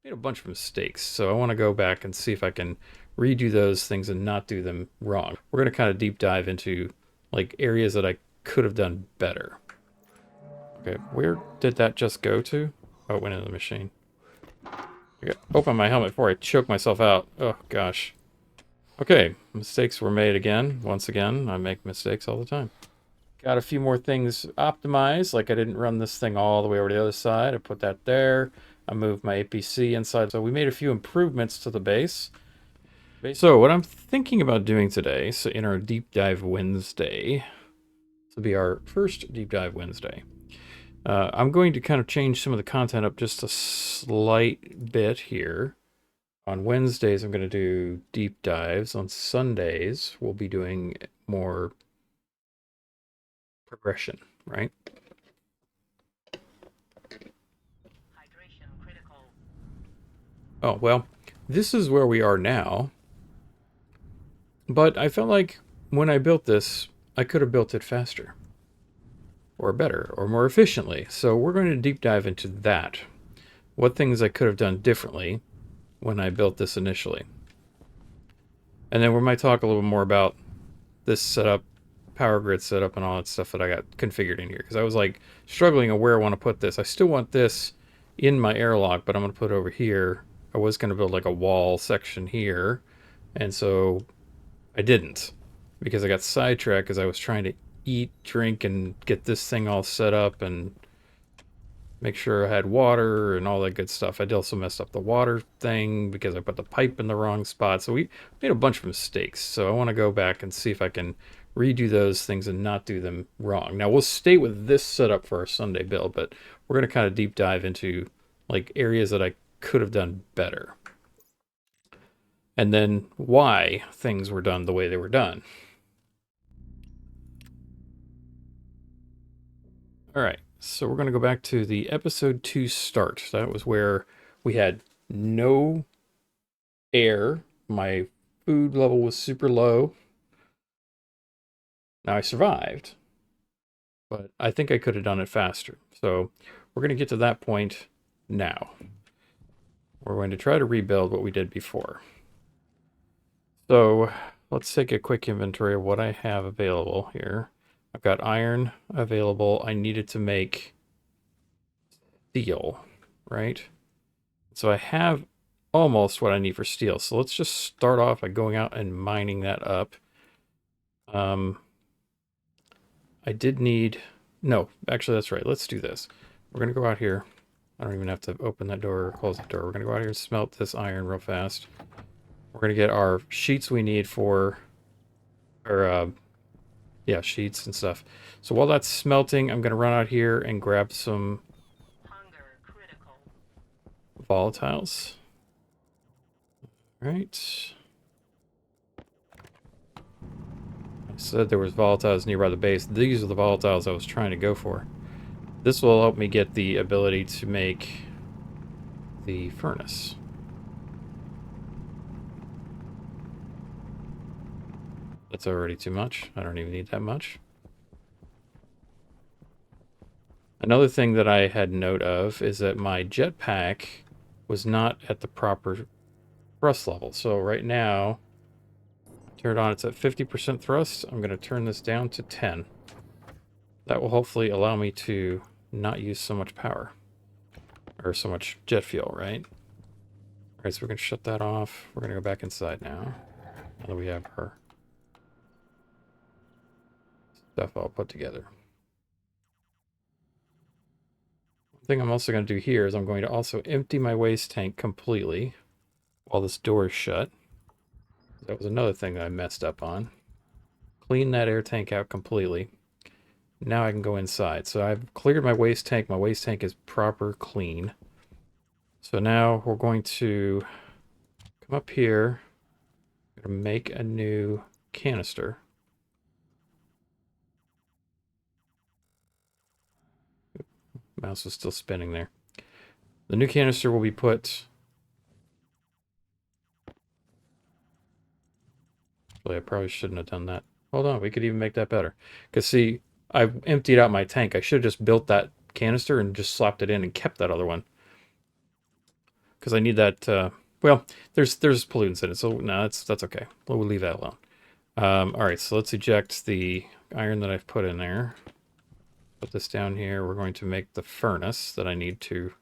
made a bunch of mistakes, so I want to go back and see if I can redo those things and not do them wrong. We're going to kind of deep dive into like areas that I could have done better. Okay, where did that just go to? Oh, it went into the machine. I gotta open my helmet before I choke myself out. Oh, gosh. Okay, mistakes were made again. Once again, I make mistakes all the time. Got a few more things optimized, like I didn't run this thing all the way over to the other side. I put that there. I moved my APC inside. So we made a few improvements to the base. So what I'm thinking about doing today, so in our Deep Dive Wednesday, this will be our first Deep Dive Wednesday. I'm going to kind of change some of the content up just a slight bit here. On Wednesdays, I'm going to do deep dives. On Sundays, we'll be doing more progression, right? Oh, well, this is where we are now. But I felt like when I built this, I could have built it faster, or better, or more efficiently. So we're going to deep dive into that. What things I could have done differently when I built this initially. And then we might talk a little more about this setup, power grid setup, and all that stuff that I got configured in here. Because I was like struggling on where I want to put this. I still want this in my airlock, but I'm going to put it over here. I was going to build like a wall section here. And so I didn't, because I got sidetracked because I was trying to eat, drink, and get this thing all set up and make sure I had water and all that good stuff. I also messed up the water thing because I put the pipe in the wrong spot. So we made a bunch of mistakes. So I want to go back and see if I can redo those things and not do them wrong. Now we'll stay with this setup for our Sunday build, but we're going to kind of deep dive into like areas that I could have done better. And then why things were done the way they were done. All right, so we're going to go back to the episode 2 start. That was where we had no air. My food level was super low. Now I survived, but I think I could have done it faster. So we're going to get to that point now. We're going to try to rebuild what we did before. So let's take a quick inventory of what I have available here. I've got iron available. I needed to make steel, right? So I have almost what I need for steel. So let's just start off by going out and mining that up. I did need... No, actually that's right. Let's do this. We're going to go out here. I don't even have to open that door or close the door. We're going to go out here and smelt this iron real fast. We're going to get our sheets we need for... yeah, sheets and stuff. So while that's smelting, I'm going to run out here and grab some volatiles. Right. I said there was volatiles nearby the base. These are the volatiles I was trying to go for. This will help me get the ability to make the furnace. That's already too much. I don't even need that much. Another thing that I had note of is that my jetpack was not at the proper thrust level. So right now, turn it on, it's at 50% thrust. I'm going to turn this down to 10. That will hopefully allow me to not use so much power. Or so much jet fuel, right? Alright, so we're going to shut that off. We're going to go back inside now. Now that we have our stuff all put together. One thing I'm also going to do here is I'm going to also empty my waste tank completely while this door is shut. That was another thing that I messed up on. Clean that air tank out completely. Now I can go inside. So I've cleared my waste tank. My waste tank is proper clean. So now we're going to come up here. I'm going to make a new canister. Mouse is still spinning there. The new canister will be put... Actually, I probably shouldn't have done that. Hold on, we could even make that better. Because see, I've emptied out my tank. I should have just built that canister and just slapped it in and kept that other one. because I need that. Well, there's pollutants in it, so no, that's okay. We'll leave that alone. All right, so let's eject the iron that I've put in there. Put this down here. We're going to make the furnace that I need to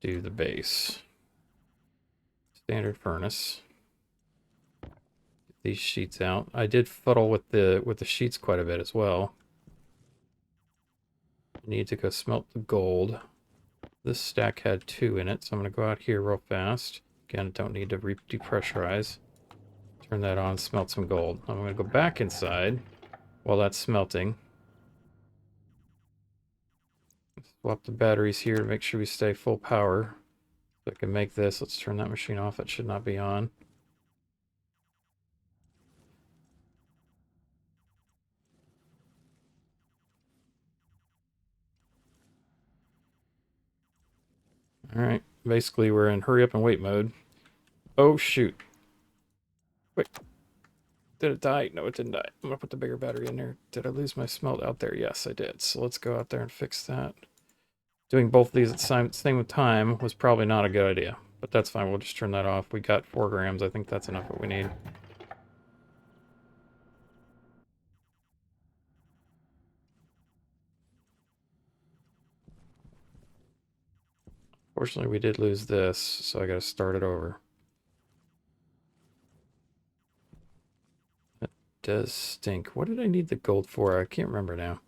do the base. Standard furnace. Get these sheets out. I did fuddle with the sheets quite a bit as well. I need to go smelt the gold. This stack had 2 in it, so I'm going to go out here real fast. Again, don't need to depressurize. Turn that on, smelt some gold. I'm going to go back inside while that's smelting. Swap the batteries here to make sure we stay full power. So I can make this. Let's turn that machine off. It should not be on. Alright, basically we're in hurry up and wait mode. Oh shoot. Wait. Did it die? No, it didn't die. I'm gonna put the bigger battery in there. Did I lose my smelt out there? Yes, I did. So let's go out there and fix that. Doing both of these at the same time was probably not a good idea. But that's fine, we'll just turn that off. We got 4 grams. I think that's enough what we need. Fortunately, we did lose this, so I gotta start it over. That does stink. What did I need the gold for? I can't remember now.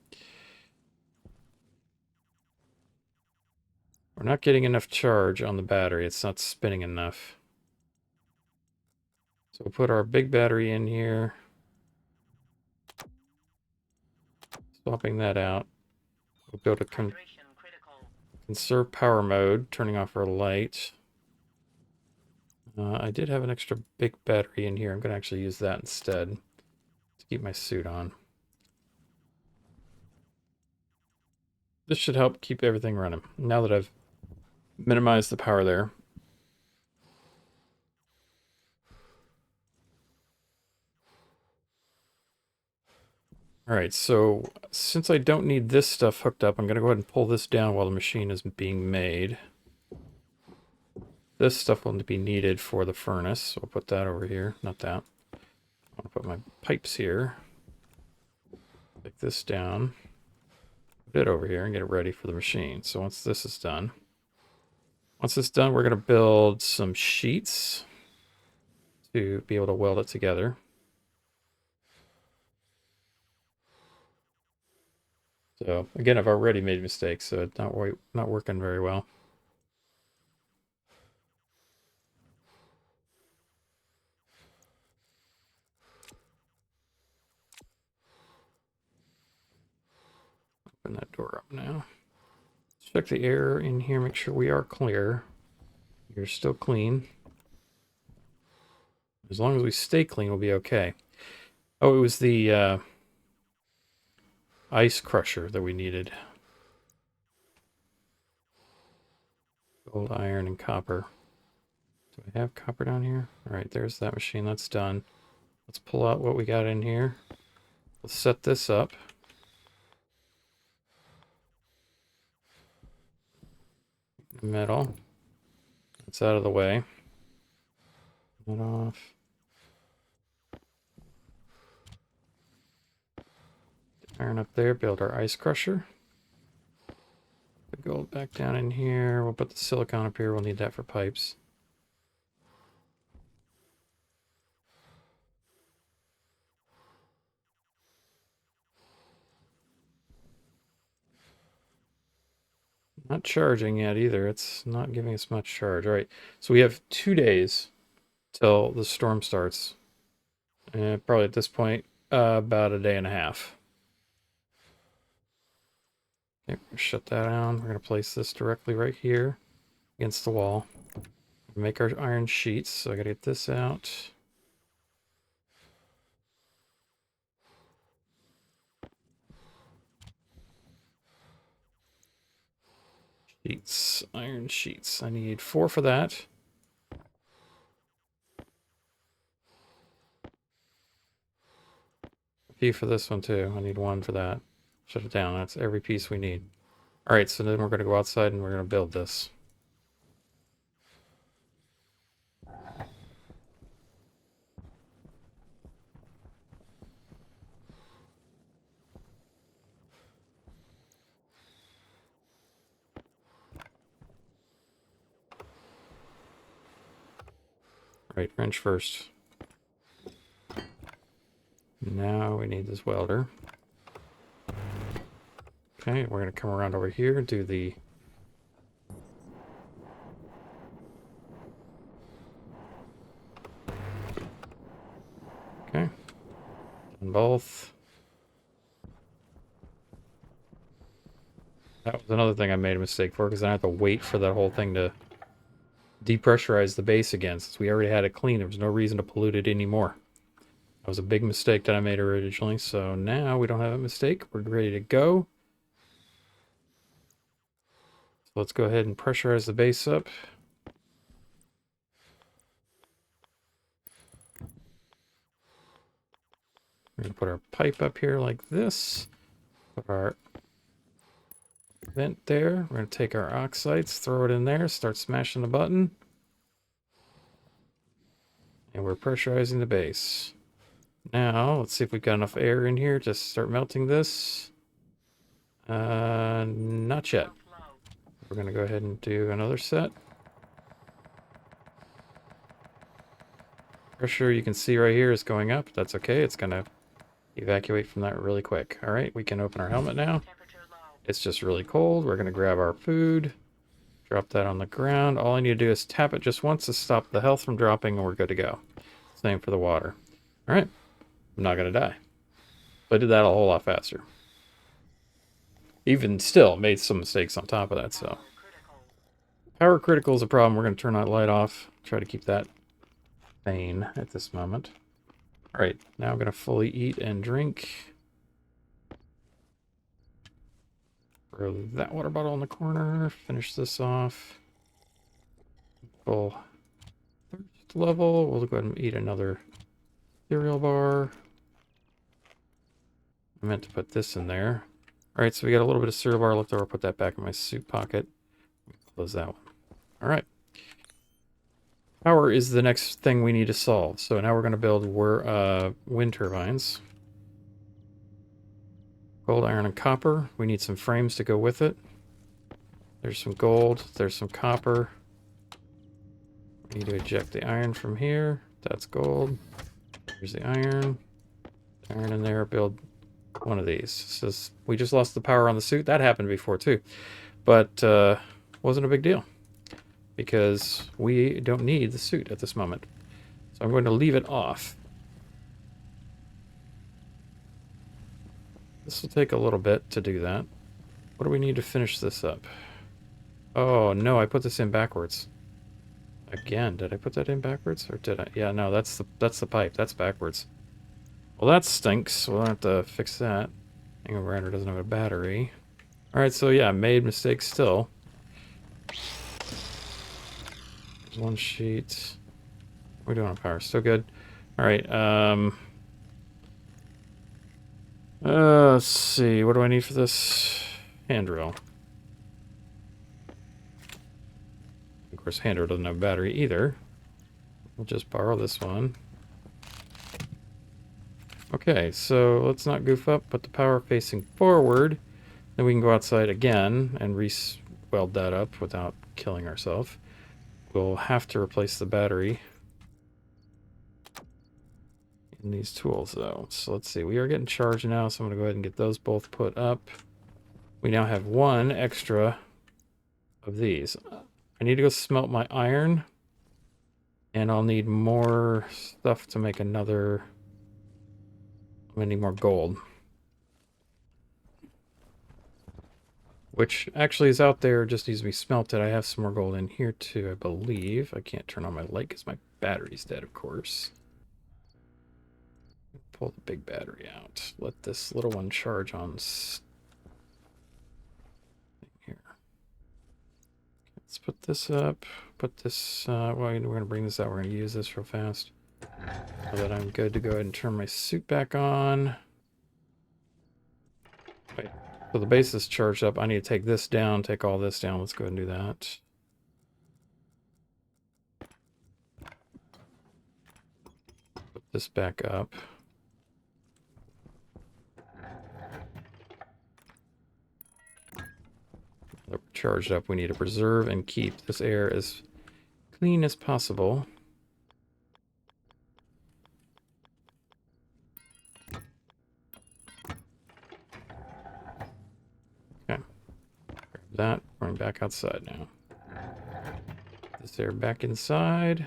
We're not getting enough charge on the battery. It's not spinning enough. So we'll put our big battery in here. Swapping that out. We'll go to conserve power mode, turning off our light. I did have an extra big battery in here. I'm going to actually use that instead to keep my suit on. This should help keep everything running. Now that I've minimized the power there. Alright, so since I don't need this stuff hooked up, I'm going to go ahead and pull this down while the machine is being made. This stuff will be needed for the furnace, so I'll put that over here. Not that. I'll put my pipes here. Take this down. Put it over here and get it ready for the machine. So once this is done, we're going to build some sheets to be able to weld it together. So again, I've already made mistakes, so it's not working very well. Open that door up now. Check the air in here, make sure we are clear. You're still clean. As long as we stay clean, we'll be okay. Oh, it was the ice crusher that we needed. Gold, iron, and copper. Do I have copper down here? Alright, there's that machine. That's done. Let's pull out what we got in here. Let's set this up. Metal. It's out of the way. That off. Iron up there, build our ice crusher. The gold back down in here. We'll put the silicone up here. We'll need that for pipes. Not charging yet either. It's not giving us much charge. All right, so we have 2 days till the storm starts. Probably at this point, about a day and a half. Okay, shut that down. We're going to place this directly right here against the wall. Make our iron sheets, so I got to get this out. Sheets, iron sheets. I need 4 for that. A few for this one too. I need 1 for that. Shut it down. That's every piece we need. Alright, so then we're going to go outside and we're going to build this. Right, wrench first. Now we need this welder. Okay, we're going to come around over here and do the... Okay. Done both. That was another thing I made a mistake for, because I have to wait for that whole thing to depressurize the base again. Since we already had it clean, there was no reason to pollute it anymore. That was a big mistake that I made originally. So now we don't have a mistake. We're ready to go. So let's go ahead and pressurize the base up. We're going to put our pipe up here like this. Put our vent there. We're going to take our oxides, throw it in there, start smashing the button. And we're pressurizing the base. Now, let's see if we've got enough air in here to start melting this. Not yet. We're going to go ahead and do another set. Pressure you can see right here is going up. That's okay. It's going to evacuate from that really quick. All right, we can open our helmet now. It's just really cold. We're going to grab our food, drop that on the ground. All I need to do is tap it just once to stop the health from dropping, and we're good to go. Same for the water. All right, I'm not going to die. But I did that a whole lot faster. Even still, made some mistakes on top of that, so. Power critical is a problem. We're going to turn that light off. Try to keep that sane at this moment. All right, now I'm going to fully eat and drink. Throw that water bottle in the corner. Finish this off. Full thirst level. We'll go ahead and eat another cereal bar. I meant to put this in there. All right, so we got a little bit of cereal bar left over. Put that back in my suit pocket. Close that one. All right. Power is the next thing we need to solve. So now we're going to build wind turbines. Gold, iron, and copper. We need some frames to go with it. There's some gold. There's some copper. We need to eject the iron from here. That's gold. Here's the iron. Iron in there. Build one of these. Says we just lost the power on the suit. That happened before too, but wasn't a big deal because we don't need the suit at this moment. So I'm going to leave it off. This will take a little bit to do that. What do we need to finish this up? Oh no, I put this in backwards. Again, did I put that in backwards or did I? Yeah, no, that's the pipe. That's backwards. Well, that stinks. We'll have to fix that. Angle grinder doesn't have a battery. All right, so yeah, made mistakes still. There's one sheet. What are we doing on power? Still good. All right. Let's see. What do I need for this? Hand drill. Of course, hand drill doesn't have a battery either. We'll just borrow this one. Okay, so let's not goof up, put the power facing forward. Then we can go outside again and re-weld that up without killing ourselves. We'll have to replace the battery in these tools, though. So let's see. We are getting charged now, so I'm going to go ahead and get those both put up. We now have one extra of these. I need to go smelt my iron, and I'll need more stuff to make another... I need more gold. Which actually is out there, just needs to be smelted. I have some more gold in here too, I believe. I can't turn on my light because my battery's dead, of course. Pull the big battery out. Let this little one charge on here. Let's put this up. Put this, well, we're going to bring this out. We're going to use this real fast. So that I'm good to go ahead and turn my suit back on. Wait, so the base is charged up. I need to take this down, take all this down. Let's go ahead and do that. this back up. Now that we're charged up, we need to preserve and keep this air as clean as possible. Okay. Grab that. Going back outside now. This air back inside.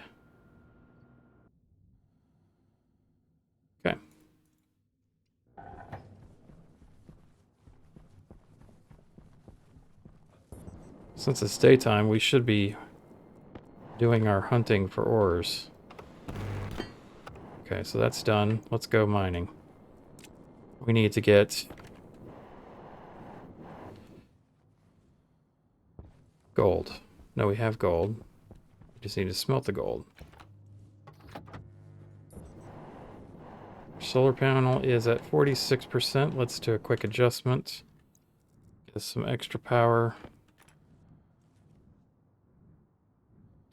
Okay. Since it's daytime, we should be doing our hunting for ores. Okay, so that's done. Let's go mining. We need to get gold. No, we have gold. We just need to smelt the gold. Solar panel is at 46%. Let's do a quick adjustment. Get some extra power.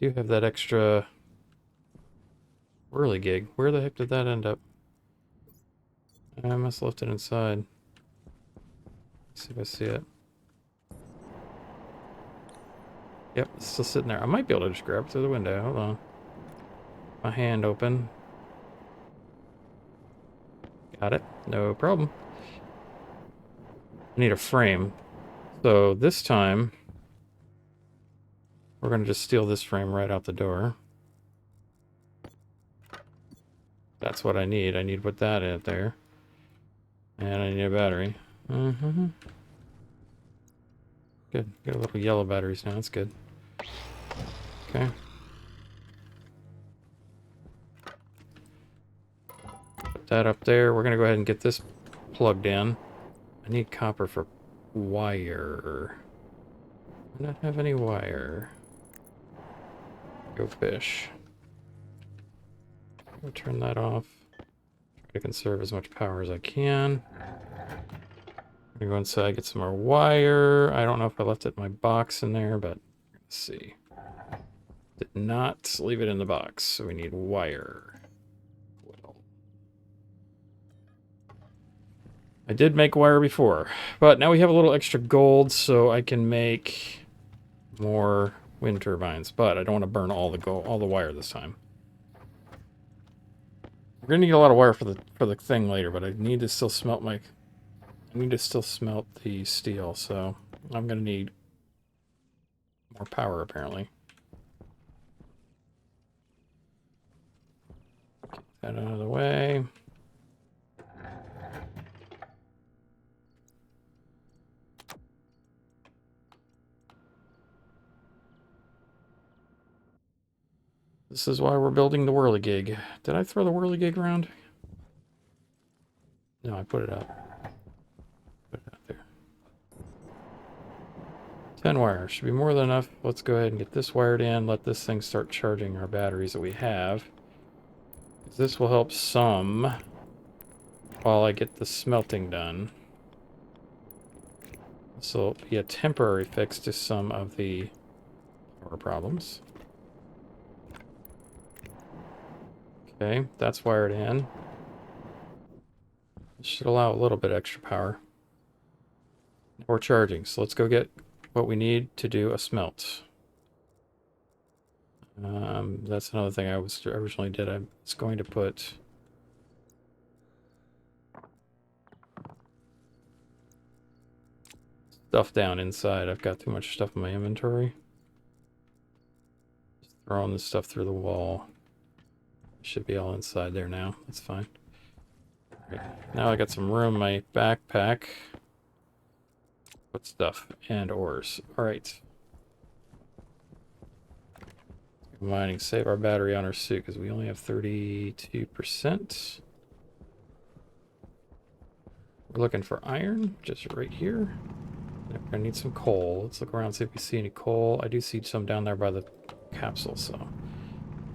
Do have that extra whirligig. Where the heck did that end up? I must have left it inside. Let's see if I see it. Yep, it's still sitting there. I might be able to just grab it through the window. Hold on. My hand open. Got it. No problem. I need a frame. So this time, we're going to just steal this frame right out the door. That's what I need. I need to put that in there. And I need a battery. Good. Got a little yellow batteries now. That's good. Okay. Put that up there. We're going to go ahead and get this plugged in. I need copper for wire. I don't have any wire. Go fish. I'll turn that off. Try to conserve as much power as I can. I'm gonna go inside, get some more wire. I don't know if I left it in my box in there, but let's see. Did not leave it in the box, so we need wire. Well, I did make wire before, but now we have a little extra gold, so I can make more wind turbines. But I don't want to burn all the gold, all the wire this time. We're gonna need a lot of wire for the thing later, but I need to still smelt my. I need to still smelt the steel, so I'm gonna need more power apparently. Get that out of the way. This is why we're building the whirligig. Did I throw the whirligig around? No, I put it out. Put it out there. 10 wires. Should be more than enough. Let's go ahead and get this wired in. Let this thing start charging our batteries that we have. This will help some while I get the smelting done. This will be a temporary fix to some of the power problems. Okay, that's wired in. This should allow a little bit extra power. We're charging, so let's go get what we need to do a smelt. That's another thing I originally did. I was going to put stuff down inside. I've got too much stuff in my inventory. Just throwing this stuff through the wall. Should be all inside there now. That's fine. Right. Now I got some room in my backpack. Put stuff and ores. Alright. Mining. Save our battery on our suit because we only have 32%. We're looking for iron, just right here. We're gonna need some coal. Let's look around, see if we see any coal. I do see some down there by the capsule, so.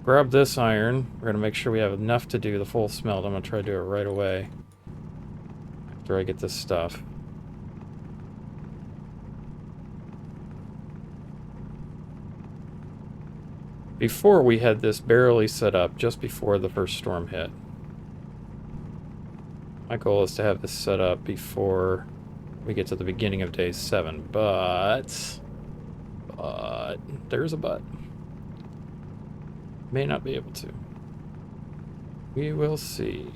Grab this iron. We're going to make sure we have enough to do the full smelt. I'm going to try to do it right away after I get this stuff. Before we had this barely set up just before the first storm hit. My goal is to have this set up before we get to the beginning of day 7, but there's a but. May not be able to. We will see.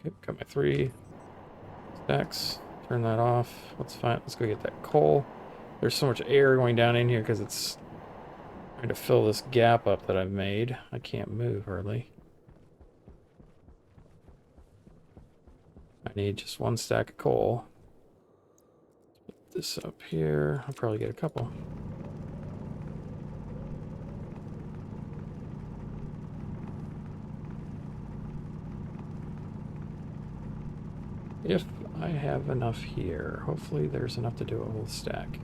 Okay, got my 3 stacks. Turn that off. Let's find. Let's go get that coal. There's so much air going down in here because it's trying to fill this gap up that I've made. I can't move hardly. I need just 1 stack of coal. Put this up here. I'll probably get a couple. If I have enough here, hopefully there's enough to do a whole stack.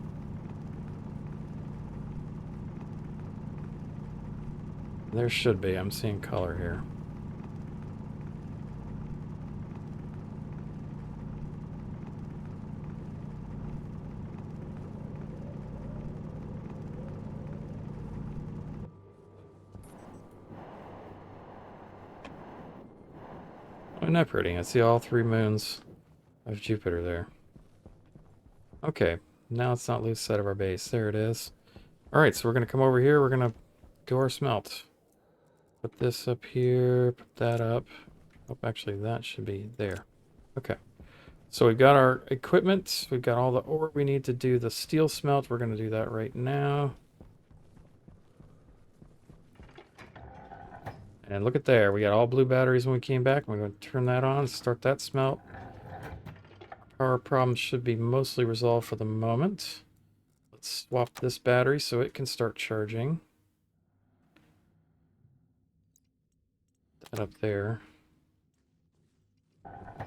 There should be. I'm seeing color here. Oh, not pretty. I see all 3 moons of Jupiter there. Okay, now let's not lose sight of our base. There it is. Alright, so we're going to come over here. We're going to do our smelt. Put this up here, put that up. Oh, actually, that should be there. Okay. So we've got our equipment. We've got all the ore we need to do the steel smelt. We're going to do that right now. And look at there. We got all blue batteries when we came back. We're going to turn that on, start that smelt. Power problem should be mostly resolved for the moment. Let's swap this battery so it can start charging. That up there. Okay.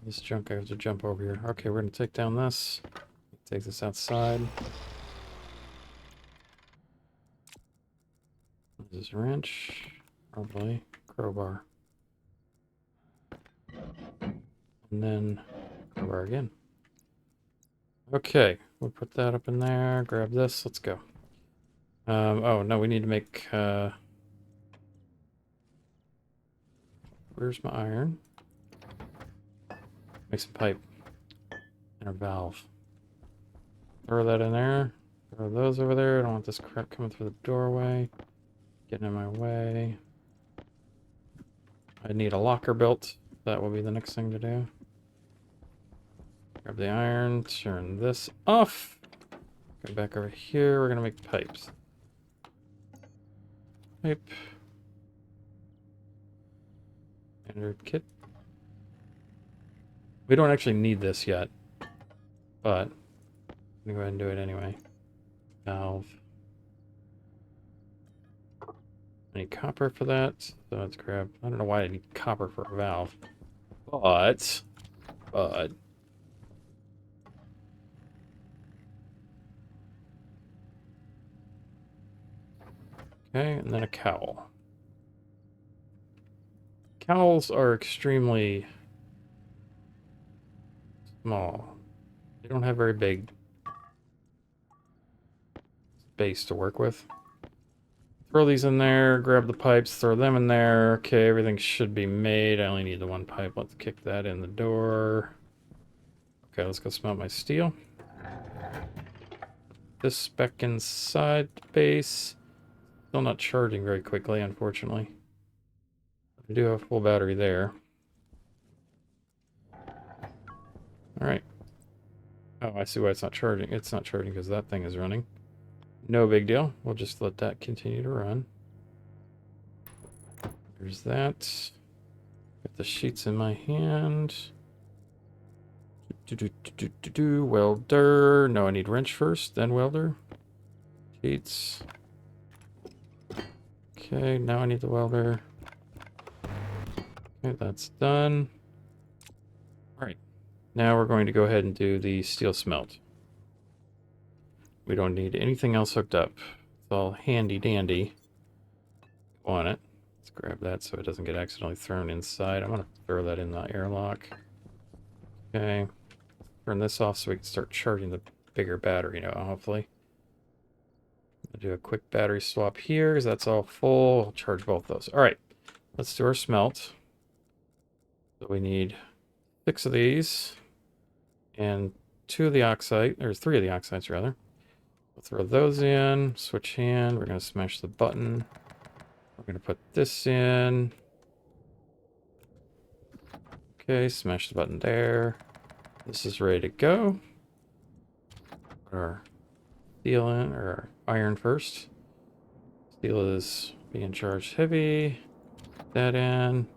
This junk, I have to jump over here. Okay, we're going to take down this. Take this outside. This is wrench. Probably crowbar. And then crowbar again. Okay, we'll put that up in there. Grab this. Let's go. Oh, no, we need to make... where's my iron? Make some pipe. And a valve. Throw that in there. Throw those over there. I don't want this crap coming through the doorway. Getting in my way. I need a locker built. That will be the next thing to do. Grab the iron. Turn this off. Go back over here. We're going to make pipes. Pipe. Standard kit. We don't actually need this yet, but I'm gonna go ahead and do it anyway. Valve. I need copper for that, so let's grab... I don't know why I need copper for a valve, but... Okay, and then a cowl. Cowls are extremely small. They don't have very big space to work with. Throw these in there, grab the pipes, throw them in there. Okay, everything should be made. I only need the 1 pipe. Let's kick that in the door. Okay, let's go smelt my steel. This back inside the base. Still not charging very quickly, unfortunately. I do have a full battery there. Alright. Oh, I see why it's not charging. It's not charging because that thing is running. No big deal. We'll just let that continue to run. There's that. Got the sheets in my hand. Welder. No, I need wrench first, then welder. Sheets. Okay, now I need the welder. Okay, that's done. Alright. Now we're going to go ahead and do the steel smelt. We don't need anything else hooked up. It's all handy dandy on it. Let's grab that so it doesn't get accidentally thrown inside. I'm going to throw that in the airlock. Okay. Turn this off so we can start charging the bigger battery now, hopefully. I'll do a quick battery swap here because that's all full. I'll charge both those. All right, let's do our smelt. So we need 6 of these and 2 of the oxide, or 3 of the oxides rather. We'll throw those in, switch hand. We're going to smash the button. We're going to put this in. Okay, smash the button there. This is ready to go. Put our steel in, or our iron first. Steel is being charged heavy. That in.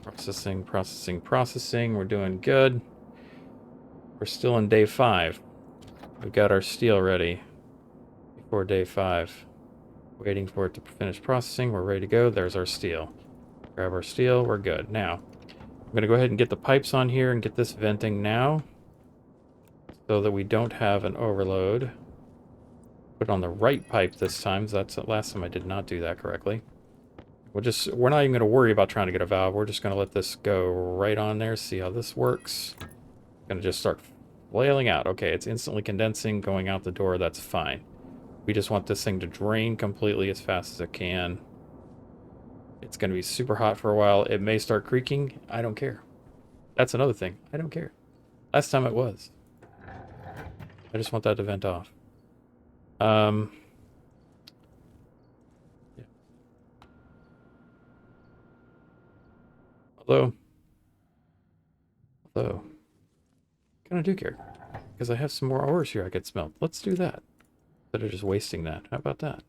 Processing, processing, processing. We're doing good. We're still in day 5. We've got our steel ready before day 5. Waiting for it to finish processing. We're ready to go. There's our steel. Grab our steel. We're good. Now, I'm going to go ahead and get the pipes on here and get this venting now so that we don't have an overload. Put it on the right pipe this time. So that's the last time I did not do that correctly. We're not even going to worry about trying to get a valve. We're just going to let this go right on there. See how this works. Going to just start flailing out. Okay, it's instantly condensing, going out the door. That's fine. We just want this thing to drain completely as fast as it can. It's going to be super hot for a while. It may start creaking. I don't care. That's another thing. I don't care. Last time it was. I just want that to vent off. Yeah. Although, kind of do care. Because I have some more ores here I could smelt. Let's do that. Instead of just wasting that. How about that?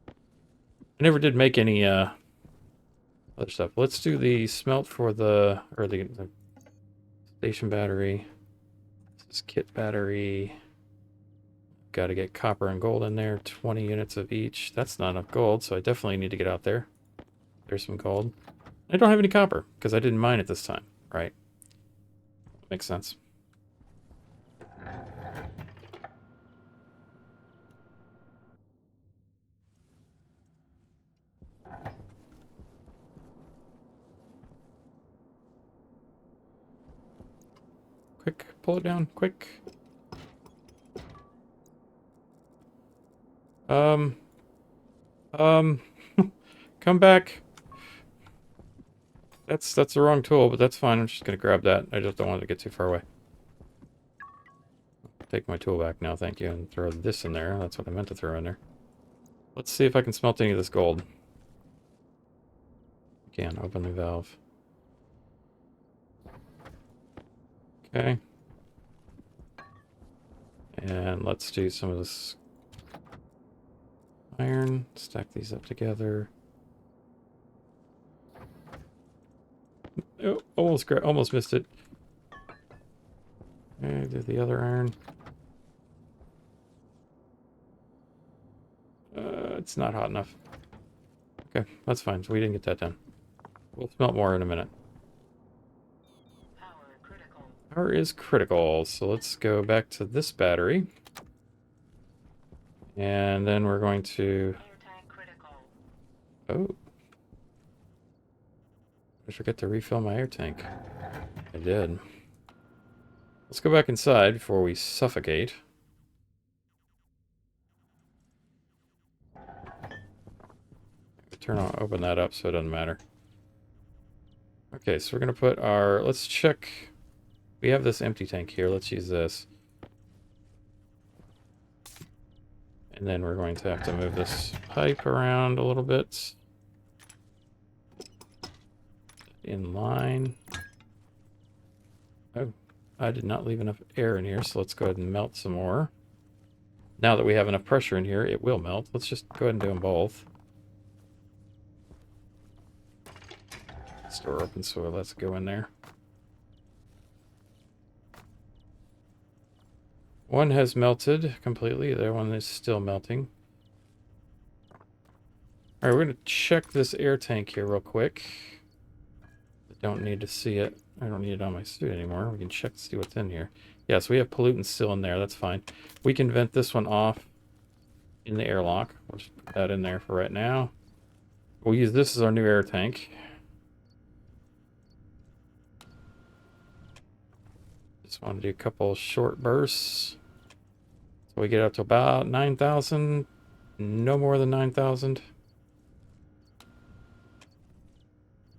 I never did make any other stuff. Let's do the smelt for the station battery. This is kit battery. Got to get copper and gold in there. 20 units of each. That's not enough gold, so I definitely need to get out there. There's some gold. I don't have any copper because I didn't mine it this time, right? Makes sense. Quick, pull it down, quick. Come back. That's the wrong tool, but that's fine. I'm just gonna grab that. I just don't want it to get too far away. Take my tool back now, thank you, and throw this in there. That's what I meant to throw in there. Let's see if I can smelt any of this gold. Can open the valve. Okay. And let's do some of this iron. Stack these up together. Oh, almost missed it. Okay, do the other iron. It's not hot enough. Okay, that's fine. So we didn't get that done. We'll smelt more in a minute. Power is critical. So let's go back to this battery. And then we're going to... Oh. I forget to refill my air tank. I did. Let's go back inside before we suffocate. Open that up so it doesn't matter. Okay, so we're going to put our... Let's check... We have this empty tank here. Let's use this. And then we're going to have to move this pipe around a little bit. In line. Oh, I did not leave enough air in here, so let's go ahead and melt some more. Now that we have enough pressure in here, it will melt. Let's just go ahead and do them both. Store open, so let's go in there. One has melted completely. The other one is still melting. All right, we're going to check this air tank here real quick. I don't need to see it. I don't need it on my suit anymore. We can check to see what's in here. Yes, we have pollutants still in there. That's fine. We can vent this one off in the airlock. We'll just put that in there for right now. We'll use this as our new air tank. Just want to do a couple short bursts. So we get up to about 9,000. No more than 9,000.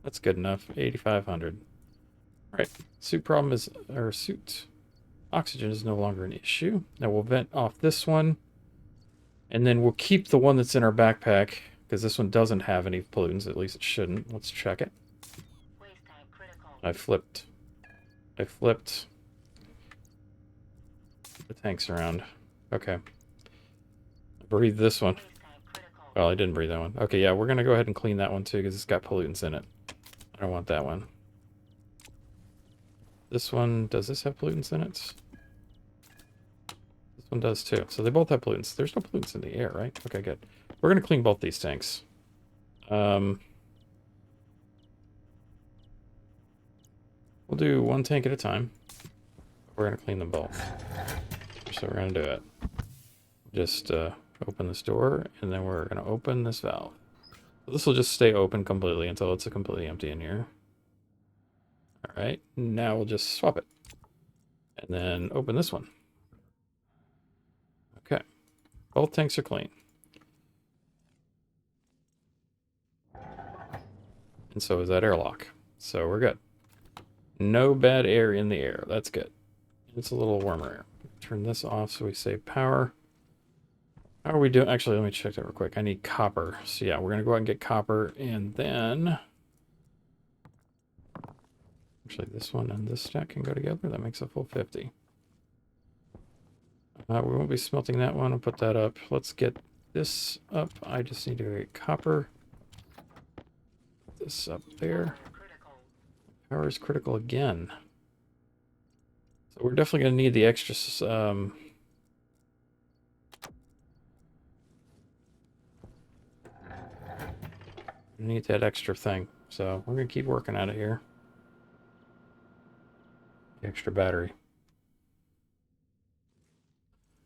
That's good enough. 8,500. All right. Suit problem is, or suit oxygen is no longer an issue. Now we'll vent off this one. And then we'll keep the one that's in our backpack, because this one doesn't have any pollutants. At least it shouldn't. Let's check it. I flipped the tanks around. Okay. Breathe this one. Well, I didn't breathe that one. Okay, yeah, we're going to go ahead and clean that one too, because it's got pollutants in it. I don't want that one. This one, does this have pollutants in it? This one does too. So they both have pollutants. There's no pollutants in the air, right? Okay, good. We're going to clean both these tanks. We'll do one tank at a time. We're going to clean them both. So we're going to do it. Just open this door, and then we're going to open this valve. This will just stay open completely until it's completely empty in here. Alright, now we'll just swap it. And then open this one. Okay. Both tanks are clean. And so is that airlock. So we're good. No bad air in the air. That's good. It's a little warmer air. Turn this off so we save power. How are we doing? Actually, let me check that real quick. I need copper. So yeah, we're going to go out and get copper, and then... Actually, this one and this stack can go together. That makes a full 50. We won't be smelting that one. I'll put that up. Let's get this up. I just need to get copper. This up there. Power is critical again. So we're definitely going to need the extra... need that extra thing. So we're going to keep working at it here. The extra battery.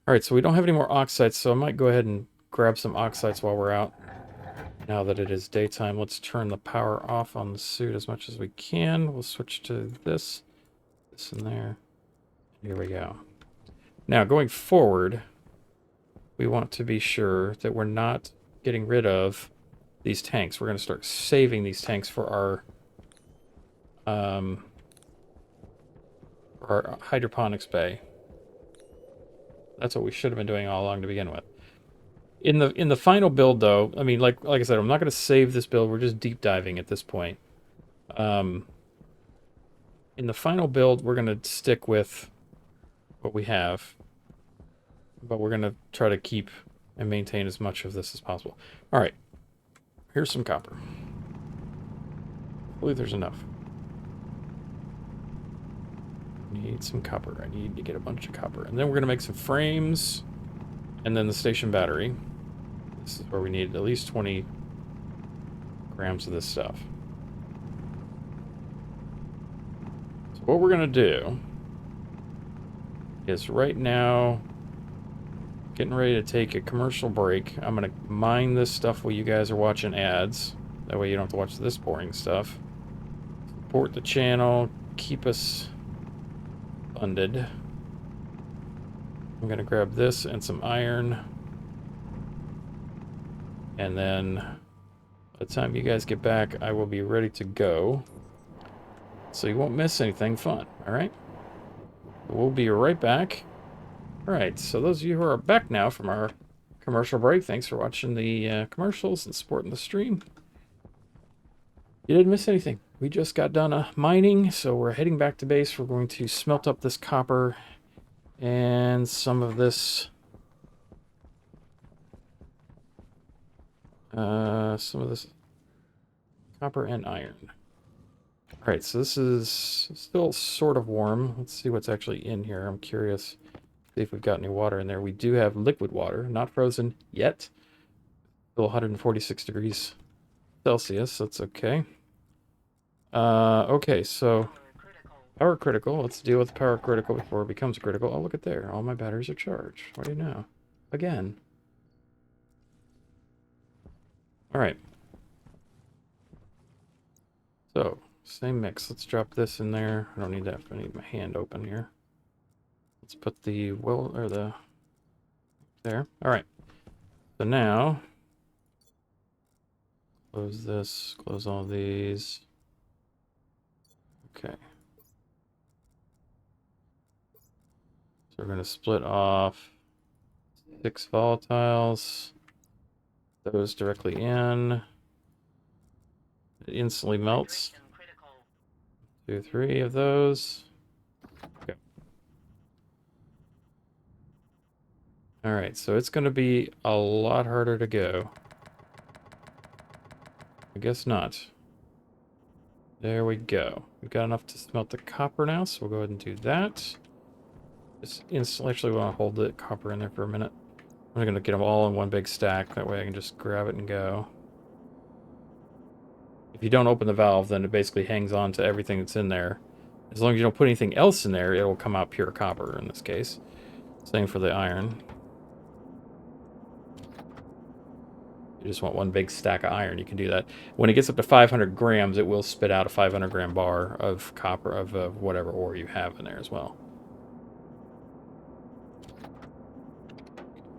Alright, so we don't have any more oxides, so I might go ahead and grab some oxides while we're out. Now that it is daytime, let's turn the power off on the suit as much as we can. We'll switch to this and there. Here we go. Now, going forward, we want to be sure that we're not getting rid of these tanks. We're going to start saving these tanks for our hydroponics bay. That's what we should have been doing all along to begin with. In the final build, though, I mean, like I said, I'm not going to save this build. We're just deep diving at this point. In the final build, we're going to stick with what we have, but we're going to try to keep and maintain as much of this as possible. All right, here's some copper. I believe there's enough. Need some copper. I need to get a bunch of copper. And then we're going to make some frames, and then the station battery. This is where we need at least 20 grams of this stuff. So what we're going to do is right now, getting ready to take a commercial break. I'm going to mine this stuff while you guys are watching ads. That way you don't have to watch this boring stuff. Support the channel. Keep us funded. I'm going to grab this and some iron. And then by the time you guys get back, I will be ready to go. So you won't miss anything fun, alright? We'll be right back. Alright, so those of you who are back now from our commercial break, thanks for watching the commercials and supporting the stream. You didn't miss anything. We just got done mining, so we're heading back to base. We're going to smelt up this copper and some of this copper and iron. Alright, so this is still sort of warm. Let's see what's actually in here. I'm curious. See if we've got any water in there. We do have liquid water, not frozen yet. Still 146 degrees Celsius. That's okay. Okay, so power critical. Let's deal with power critical before it becomes critical. Oh, look at there. All my batteries are charged. What do you know? Again. Alright. So, same mix. Let's drop this in there. I don't need that. I need my hand open here. Let's put the there. All right. So now, close this, close all these. Okay. So we're going to split off 6 volatiles. Those directly in. It instantly melts. 2, 3 of those. Okay. All right, so it's going to be a lot harder to go. I guess not. There we go. We've got enough to smelt the copper now, so we'll go ahead and do that. Just instantly, actually want to hold the copper in there for a minute. I'm going to get them all in one big stack. That way I can just grab it and go. If you don't open the valve, then it basically hangs on to everything that's in there. As long as you don't put anything else in there, it will come out pure copper in this case. Same for the iron. You just want one big stack of iron, you can do that. When it gets up to 500 grams, it will spit out a 500 gram bar of copper, of whatever ore you have in there as well.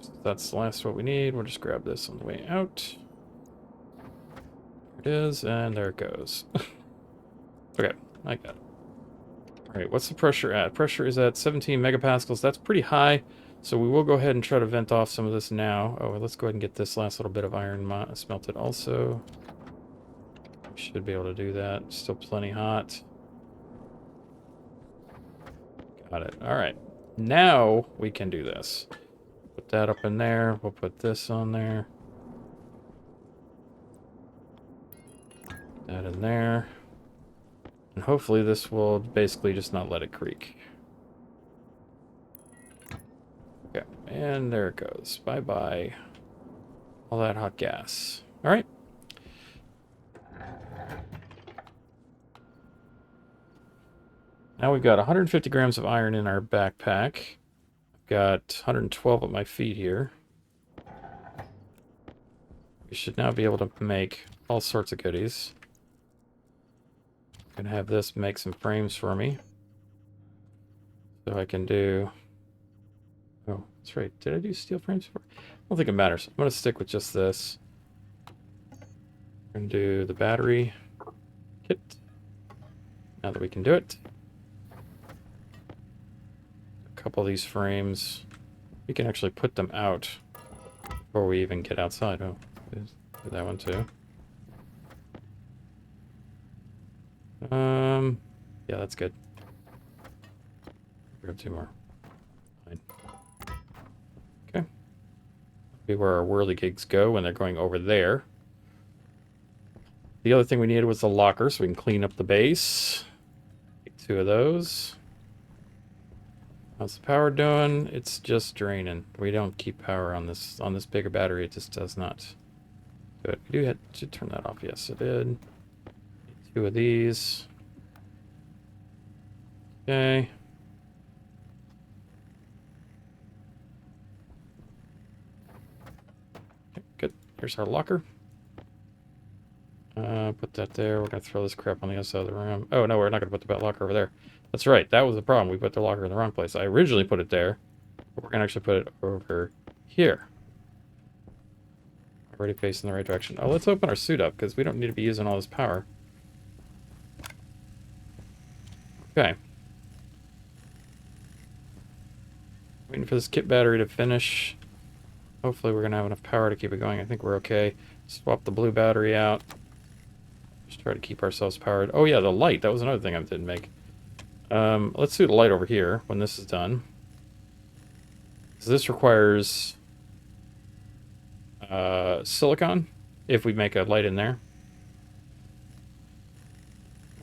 So that's the last what we need. We'll just grab this on the way out. There it is, and there it goes. Okay, I got it. Alright, what's the pressure at? Pressure is at 17 megapascals. That's pretty high. So we will go ahead and try to vent off some of this now. Oh, let's go ahead and get this last little bit of iron smelted also. We should be able to do that. Still plenty hot. Got it. All right. Now we can do this. Put that up in there. We'll put this on there. That in there. And hopefully this will basically just not let it creak. Okay, and there it goes. Bye-bye. All that hot gas. All right. Now we've got 150 grams of iron in our backpack. I've got 112 at my feet here. We should now be able to make all sorts of goodies. I'm gonna have this make some frames for me. So I can do... Oh, that's right. Did I do steel frames for? I don't think it matters. I'm going to stick with just this. I'm going to do the battery kit. Now that we can do it. A couple of these frames. We can actually put them out before we even get outside. Oh, do that one too. Yeah, that's good. Grab 2 more. Fine. Okay. Be where our whirligigs go when they're going over there. The other thing we needed was the locker, so we can clean up the base. Get 2 of those. How's the power doing? It's just draining. We don't keep power on this bigger battery. It just does not do it. We do have to turn that off. Yes, it did. 2 of these. Okay. Good. Here's our locker. Put that there. We're going to throw this crap on the other side of the room. Oh, no, we're not going to put the locker over there. That's right. That was the problem. We put the locker in the wrong place. I originally put it there. But we're going to actually put it over here. Already facing the right direction. Oh, let's open our suit up, because we don't need to be using all this power. Okay. Waiting for this kit battery to finish. Hopefully we're going to have enough power to keep it going. I think we're okay. Swap the blue battery out. Just try to keep ourselves powered. Oh yeah, the light. That was another thing I didn't make. Let's do the light over here when this is done. So this requires silicon if we make a light in there.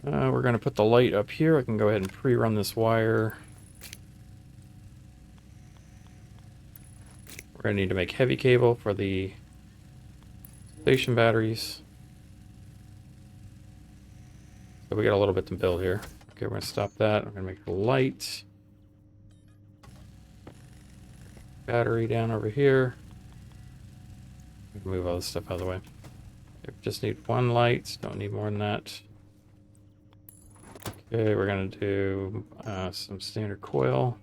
We're going to put the light up here. I can go ahead and pre-run this wire. We're going to need to make heavy cable for the station batteries. So we got a little bit to build here. Okay, we're going to stop that. I'm going to make the light. Battery down over here. Move all this stuff out of the way. Okay, just need 1 light. Don't need more than that. Okay, we're going to do some standard coil.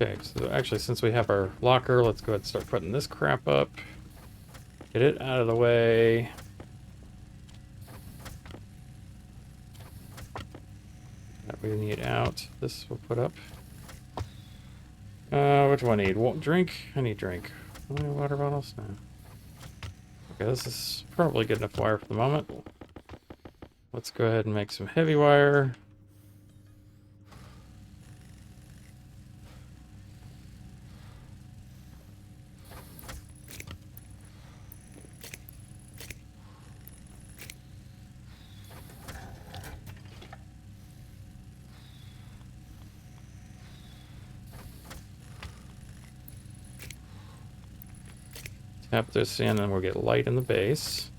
Okay, so actually, since we have our locker, let's go ahead and start putting this crap up. Get it out of the way. That we need out. This we'll put up. What do I need? Drink? I need drink. How many water bottles? No. Okay, this is probably good enough wire for the moment. Let's go ahead and make some heavy wire. Tap this in and we'll get light in the base.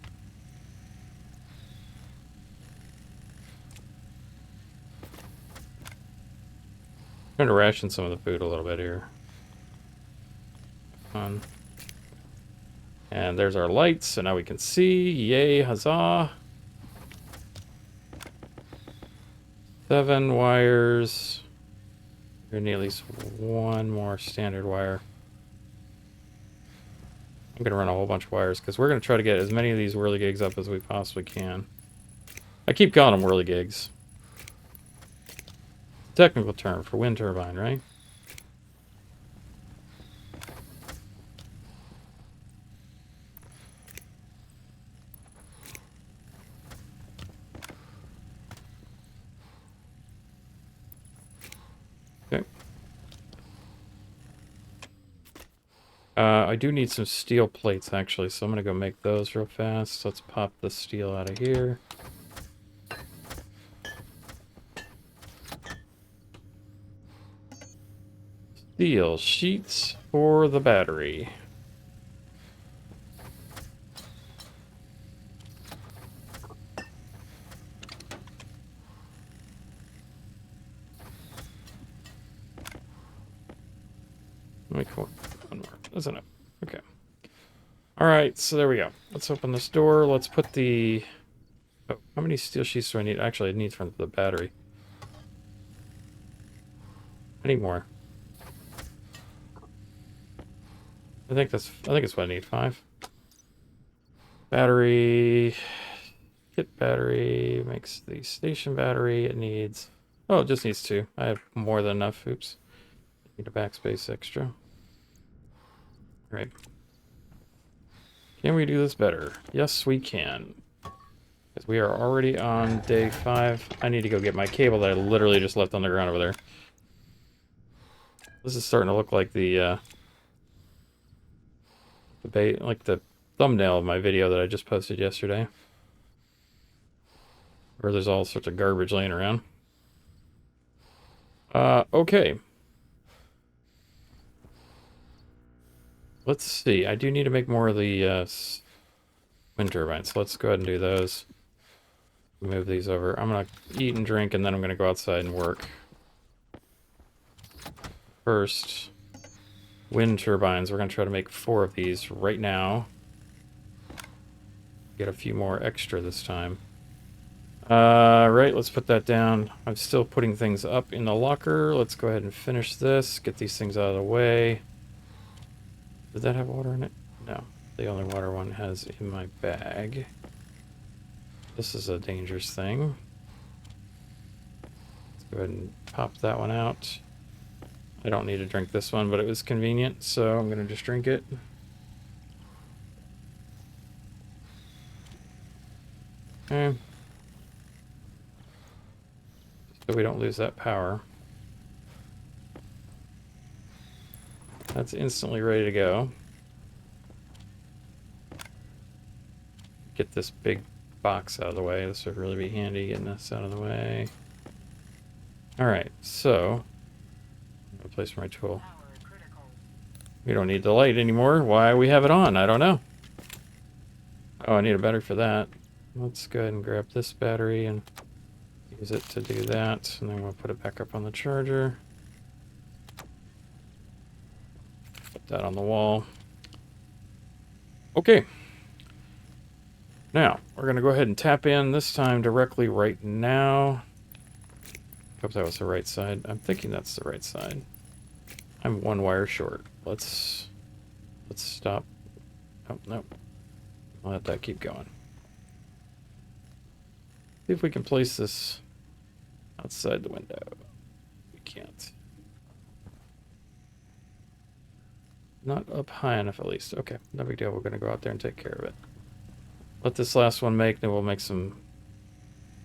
I'm trying to ration some of the food a little bit here. And there's our lights, so now we can see. Yay, huzzah. 7 wires. We're gonna need at least one more standard wire. I'm gonna run a whole bunch of wires because we're gonna try to get as many of these whirligigs up as we possibly can. I keep calling them whirligigs. Technical term for wind turbine, right? Okay. I do need some steel plates, actually, so I'm going to go make those real fast. Let's pop the steel out of here. Steel sheets for the battery. Let me go one more, isn't it? Okay. All right, so there we go. Let's open this door. Let's put the... Oh, how many steel sheets do I need? Actually, I need from the battery. I need more. I think that's what I need. 5. Battery. Kit battery makes the station battery. It needs... Oh, it just needs 2. I have more than enough. Oops. Need a backspace extra. Right. Can we do this better? Yes, we can. Because we are already on day 5. I need to go get my cable that I literally just left on the ground over there. This is starting to look like the thumbnail of my video that I just posted yesterday. Where there's all sorts of garbage laying around. Okay. Let's see. I do need to make more of the wind turbines. So let's go ahead and do those. Move these over. I'm going to eat and drink, and then I'm going to go outside and work. First, wind turbines. We're going to try to make 4 of these right now. Get a few more extra this time. Right, let's put that down. I'm still putting things up in the locker. Let's go ahead and finish this. Get these things out of the way. Did that have water in it? No. The only water one has in my bag. This is a dangerous thing. Let's go ahead and pop that one out. I don't need to drink this one, but it was convenient, so I'm going to just drink it. Okay. So we don't lose that power. That's instantly ready to go. Get this big box out of the way. This would really be handy, getting this out of the way. Alright, so... I'll place my tool. We don't need the light anymore. Why we have it on, I don't know. Oh, I need a battery for that. Let's go ahead and grab this battery and use it to do that. And then we'll put it back up on the charger. Put that on the wall. Okay. Now, we're going to go ahead and tap in this time directly right now. Hope that was the right side. I'm thinking that's the right side. I'm one wire short. Let's stop. Oh, no. I'll let that keep going. See if we can place this outside the window. We can't. Not up high enough, at least. Okay, no big deal. We're going to go out there and take care of it. Let this last one make, then we'll make some...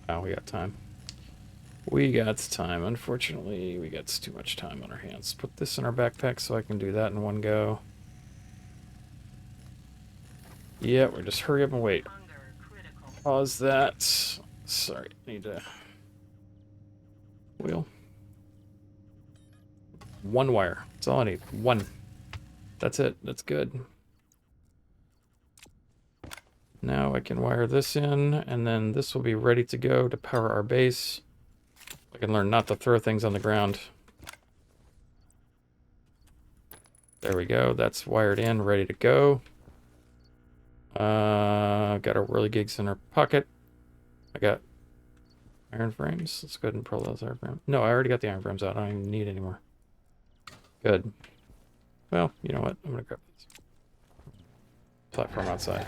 Oh, we got time. We got time. Unfortunately, we got too much time on our hands. Put this in our backpack so I can do that in one go. Yeah, we're just hurry up and wait. Pause that. Sorry, need to... Wheel. One wire. That's all I need. One. That's it. That's good. Now I can wire this in, and then this will be ready to go to power our base. I can learn not to throw things on the ground. There we go. That's wired in, ready to go. Got our whirligigs in our pocket. I got iron frames. Let's go ahead and pull those iron frames. No, I already got the iron frames out. I don't even need any more. Good. Well, you know what? I'm going to grab this platform outside.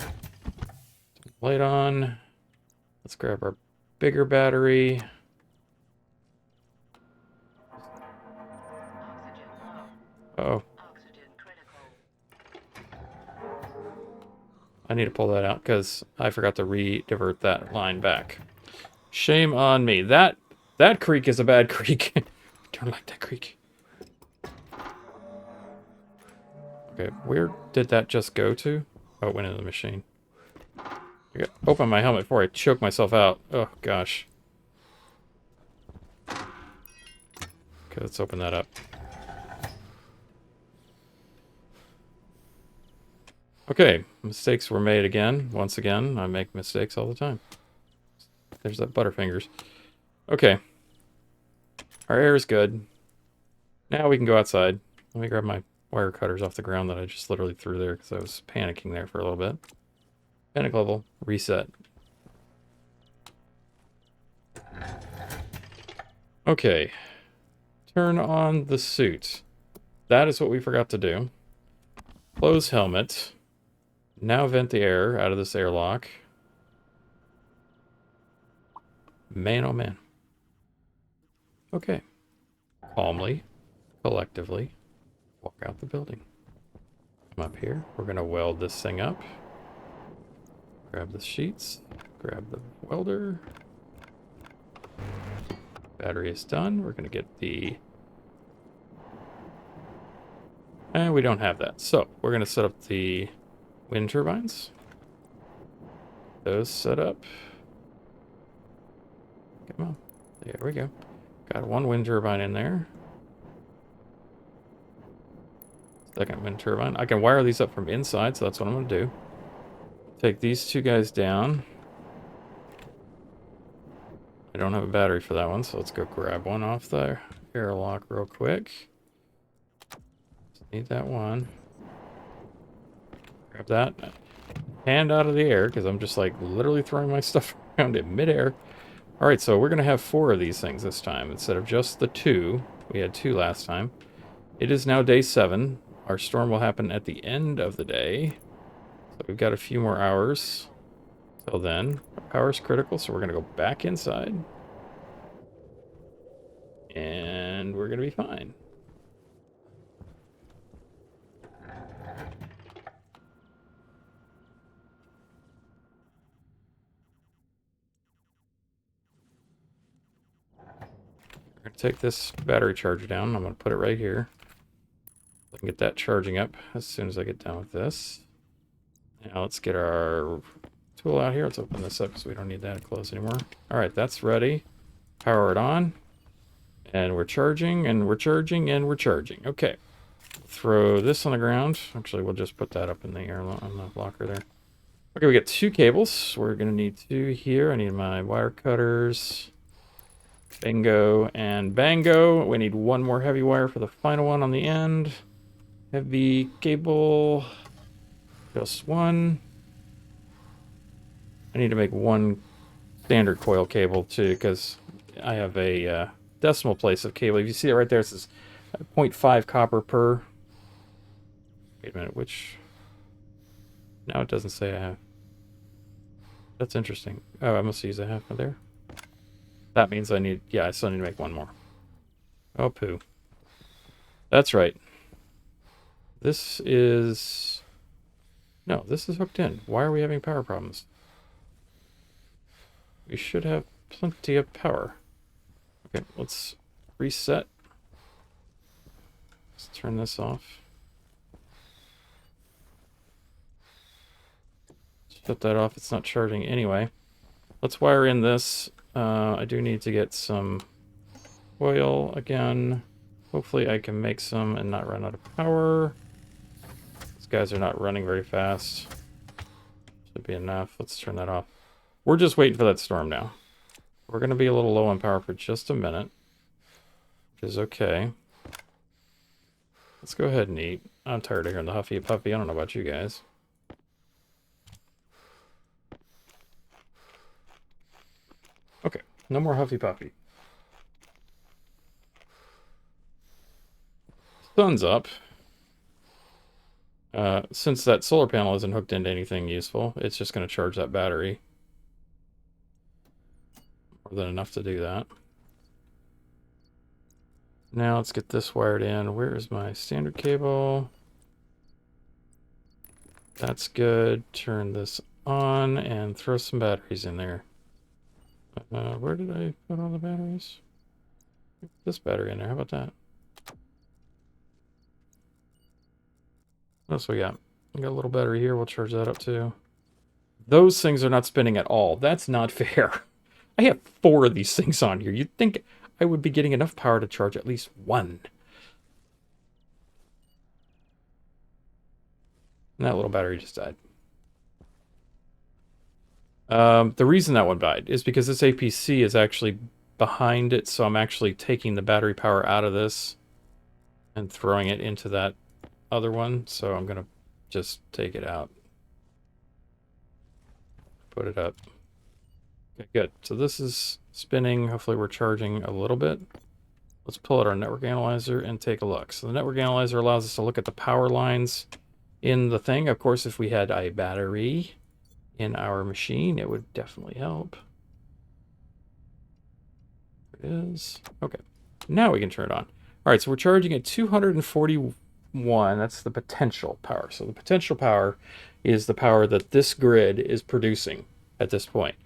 Light on. Let's grab our bigger battery. Uh-oh. I need to pull that out because I forgot to re-divert that line back. Shame on me. That creek is a bad creek. Don't like that creek. Okay, where did that just go to? Oh, it went into the machine. I got open my helmet before I choke myself out. Oh, gosh. Okay, let's open that up. Okay, mistakes were made again. Once again, I make mistakes all the time. There's that Butterfingers. Okay. Our air is good. Now we can go outside. Let me grab my wire cutters off the ground that I just literally threw there because I was panicking there for a little bit. Panic level, reset. Okay. Turn on the suit. That is what we forgot to do. Close helmet. Now vent the air out of this airlock. Man, oh man. Okay. Calmly, collectively, walk out the building. Come up here. We're going to weld this thing up. Grab the sheets. Grab the welder. Battery is done. We're going to get the... And we don't have that. So, we're going to set up the wind turbines. Those set up. Come on. There we go. Got one wind turbine in there. Second wind turbine. I can wire these up from inside, so that's what I'm going to do. Take these two guys down. I don't have a battery for that one, so let's go grab one off the airlock real quick. Just need that one. Grab that. Hand out of the air, because I'm just like literally throwing my stuff around in midair. Alright, so we're going to have 4 of these things this time instead of just the 2. We had 2 last time. It is now day 7. Our storm will happen at the end of the day. So we've got a few more hours till then. Our power's critical, so we're going to go back inside. And we're going to be fine. We're going to take this battery charger down. I'm going to put it right here. I can get that charging up as soon as I get done with this. Now let's get our tool out here. Let's open this up because we don't need that close anymore. Alright, that's ready. Power it on. And we're charging, and we're charging, and we're charging. Okay. Throw this on the ground. Actually, we'll just put that up in the air on the locker there. Okay, we got 2 cables. We're going to need 2 here. I need my wire cutters. Bingo and bango. We need 1 more heavy wire for the final one on the end. Heavy cable. Just 1. I need to make 1 standard coil cable too, because I have a decimal place of cable. If you see it right there, it says 0.5 copper per. Wait a minute, which... Now it doesn't say I have. That's interesting. Oh, I must use a half of there. That means I need... Yeah, I still need to make one more. Oh, poo. That's right. This is... No, this is hooked in. Why are we having power problems? We should have plenty of power. Okay, let's reset. Let's turn this off. Shut that off. It's not charging anyway. Let's wire in this. I do need to get some oil again. Hopefully I can make some and not run out of power. These guys are not running very fast. Should be enough. Let's turn that off. We're just waiting for that storm now. We're going to be a little low on power for just a minute, which is okay. Let's go ahead and eat. I'm tired of hearing the huffy puffy. I don't know about you guys. Okay, no more huffy puffy. Sun's up. Since that solar panel isn't hooked into anything useful, it's just going to charge that battery. More than enough to do that. Now let's get this wired in. Where is my standard cable? That's good. Turn this on and throw some batteries in there. Where did I put all the batteries? This battery in there. How about that? What else we got? We got a little battery here. We'll charge that up too. Those things are not spinning at all. That's not fair. I have 4 of these things on here. You'd think I would be getting enough power to charge at least 1. And that little battery just died. The reason that one died is because this APC is actually behind it, so I'm actually taking the battery power out of this and throwing it into that other one, so I'm gonna just take it out. Put it up. Okay, good. So this is spinning. Hopefully we're charging a little bit. Let's pull out our network analyzer and take a look. So the network analyzer allows us to look at the power lines in the thing. Of course, if we had a battery in our machine, it would definitely help. There it is. Okay. Now we can turn it on. All right, so we're charging at 241. That's the potential power. So the potential power is the power that this grid is producing at this point.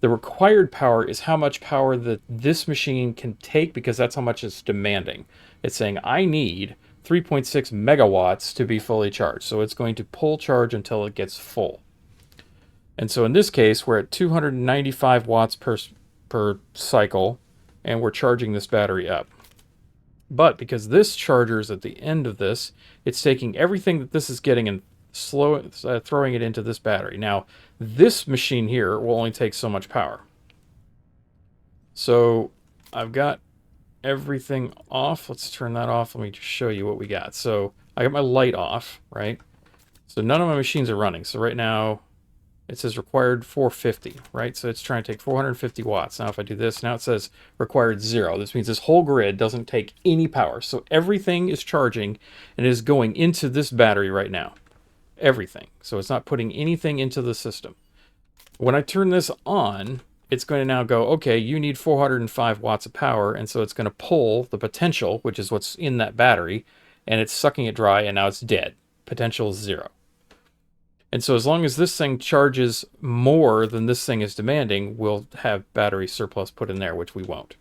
The required power is how much power that this machine can take, because that's how much it's demanding. It's saying, I need 3.6 megawatts to be fully charged. So it's going to pull charge until it gets full. And so in this case, we're at 295 watts per cycle, and we're charging this battery up. But because this charger is at the end of this, it's taking everything that this is getting and throwing it into this battery. Now, this machine here will only take so much power. So I've got everything off. Let's turn that off. Let me just show you what we got. So I got my light off, right? So none of my machines are running. So right now it says required 450, right? So it's trying to take 450 watts. Now if I do this, now it says required 0. This means this whole grid doesn't take any power. So everything is charging and is going into this battery right now. Everything. So it's not putting anything into the system. When I turn this on, it's going to now go, okay, you need 405 watts of power, and so it's going to pull the potential, which is what's in that battery, and it's sucking it dry, and now it's dead. Potential is 0. And so as long as this thing charges more than this thing is demanding, we'll have battery surplus put in there, which we won't.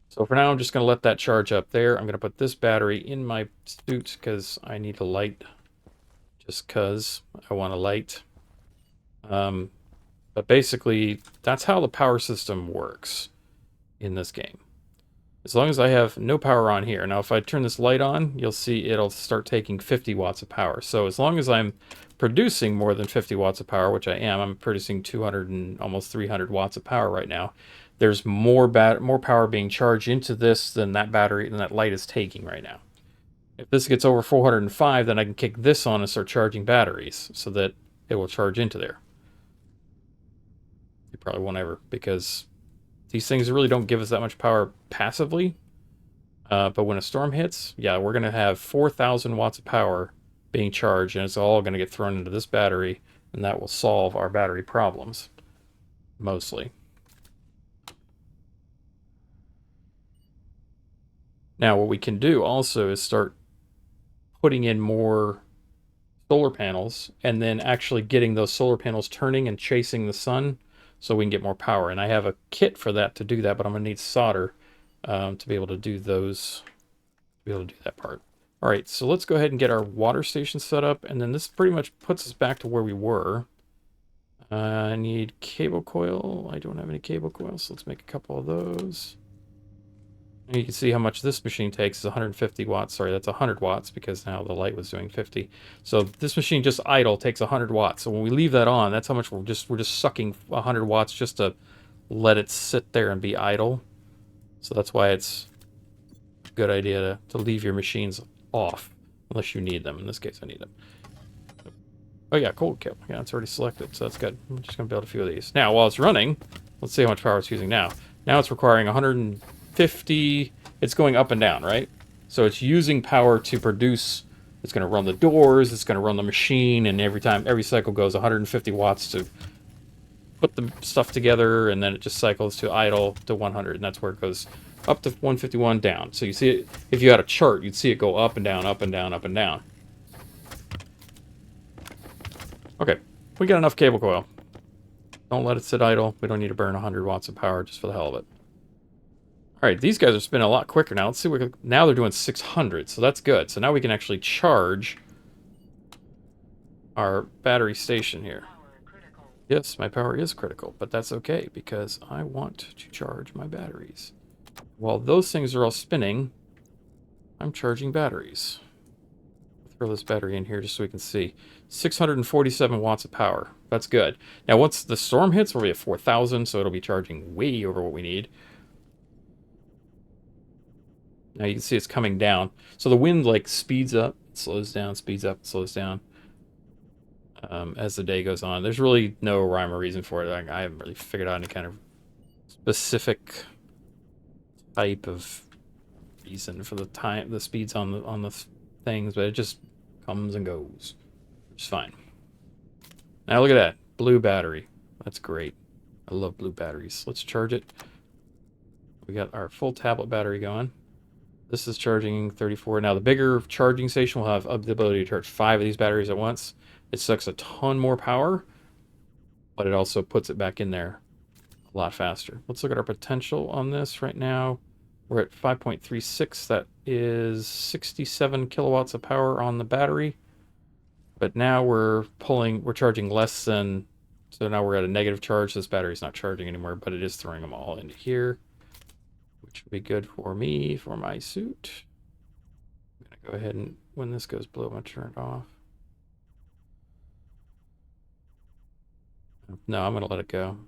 So for now, I'm just going to let that charge up there. I'm going to put this battery in my suit because I need a light. Just because I want a light. But basically, that's how the power system works in this game. As long as I have no power on here. Now, if I turn this light on, you'll see it'll start taking 50 watts of power. So as long as I'm producing more than 50 watts of power, which I am, I'm producing 200 and almost 300 watts of power right now. There's more power being charged into this than that battery, than that light is taking right now. If this gets over 405, then I can kick this on and start charging batteries so that it will charge into there. You probably won't ever, because these things really don't give us that much power passively. But when a storm hits, yeah, we're going to have 4,000 watts of power being charged, and it's all going to get thrown into this battery, and that will solve our battery problems, mostly. Now, what we can do also is start putting in more solar panels and then actually getting those solar panels turning and chasing the sun so we can get more power. And I have a kit for that to do that, but I'm going to need solder to be able to do those, to be able to do that part. All right, so let's go ahead and get our water station set up, and then this pretty much puts us back to where we were. I need cable coil. I don't have any cable coil, so let's make a couple of those. And you can see how much this machine takes is 150 watts. Sorry, that's 100 watts because now the light was doing 50. So this machine just idle takes 100 watts. So when we leave that on, that's how much we're just sucking 100 watts just to let it sit there and be idle. So that's why it's a good idea to leave your machines off unless you need them. In this case, I need them. Oh yeah, cold kill. Yeah, it's already selected, so that's good. I'm just gonna build a few of these. Now, while it's running, let's see how much power it's using now. Now it's requiring 150. It's going up and down, right? So it's using power to produce. It's gonna run the doors. It's gonna run the machine, and every cycle goes 150 watts to put the stuff together, and then it just cycles to idle to 100, and that's where it goes up to 151 down. So you see it. If you had a chart, you'd see it go up and down, up and down, up and down. Okay, we got enough cable coil. Don't let it sit idle. We don't need to burn 100 watts of power just for the hell of it. All right, these guys are spinning a lot quicker now. Let's see what now they're doing 600, so that's good. So now we can actually charge our battery station here. Yes, my power is critical, but that's okay because I want to charge my batteries. While those things are all spinning, I'm charging batteries. Throw this battery in here just so we can see. 647 watts of power. That's good. Now, once the storm hits, we'll be at 4,000, so it'll be charging way over what we need. Now you can see it's coming down. So the wind, like, speeds up, slows down, speeds up, slows down as the day goes on. There's really no rhyme or reason for it. I haven't really figured out any kind of specific type of reason for the speeds on the things, but it just comes and goes. It's fine. Now look at that. Blue battery. That's great. I love blue batteries. Let's charge it. We got our full tablet battery going. This is charging 34. Now the bigger charging station will have the ability to charge 5 of these batteries at once. It sucks a ton more power, but it also puts it back in there a lot faster. Let's look at our potential on this right now. We're at 5.36. That is 67 kilowatts of power on the battery. But now we're charging less than, so now we're at a negative charge. This battery's not charging anymore, but it is throwing them all into here, which will be good for me, for my suit. I'm gonna go ahead and, when this goes blue, I'm gonna turn it off. No, I'm gonna let it go.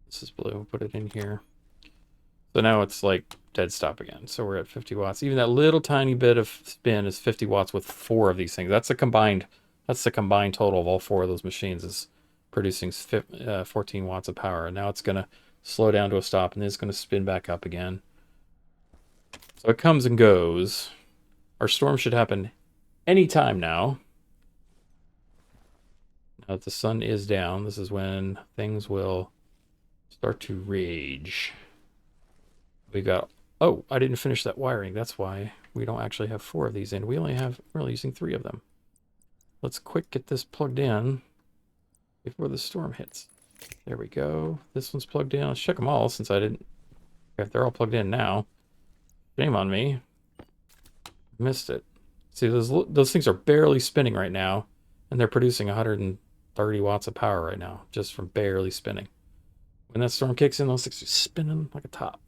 This is blue, put it in here. So now it's like dead stop again. So we're at 50 watts. Even that little tiny bit of spin is 50 watts with 4 of these things. That's the combined total of all 4 of those machines is producing 14 watts of power. And now it's going to slow down to a stop, and then it's going to spin back up again. So it comes and goes. Our storm should happen anytime now. Now that the sun is down, this is when things will start to rage. We got, oh, I didn't finish that wiring. That's why we don't actually have 4 of these in. We're only using 3 of them. Let's quick get this plugged in before the storm hits. There we go. This one's plugged in. Let's check them all since I didn't. If they're all plugged in now. Shame on me. Missed it. See, those things are barely spinning right now, and they're producing 130 watts of power right now, just from barely spinning. When that storm kicks in, those things are spinning like a top.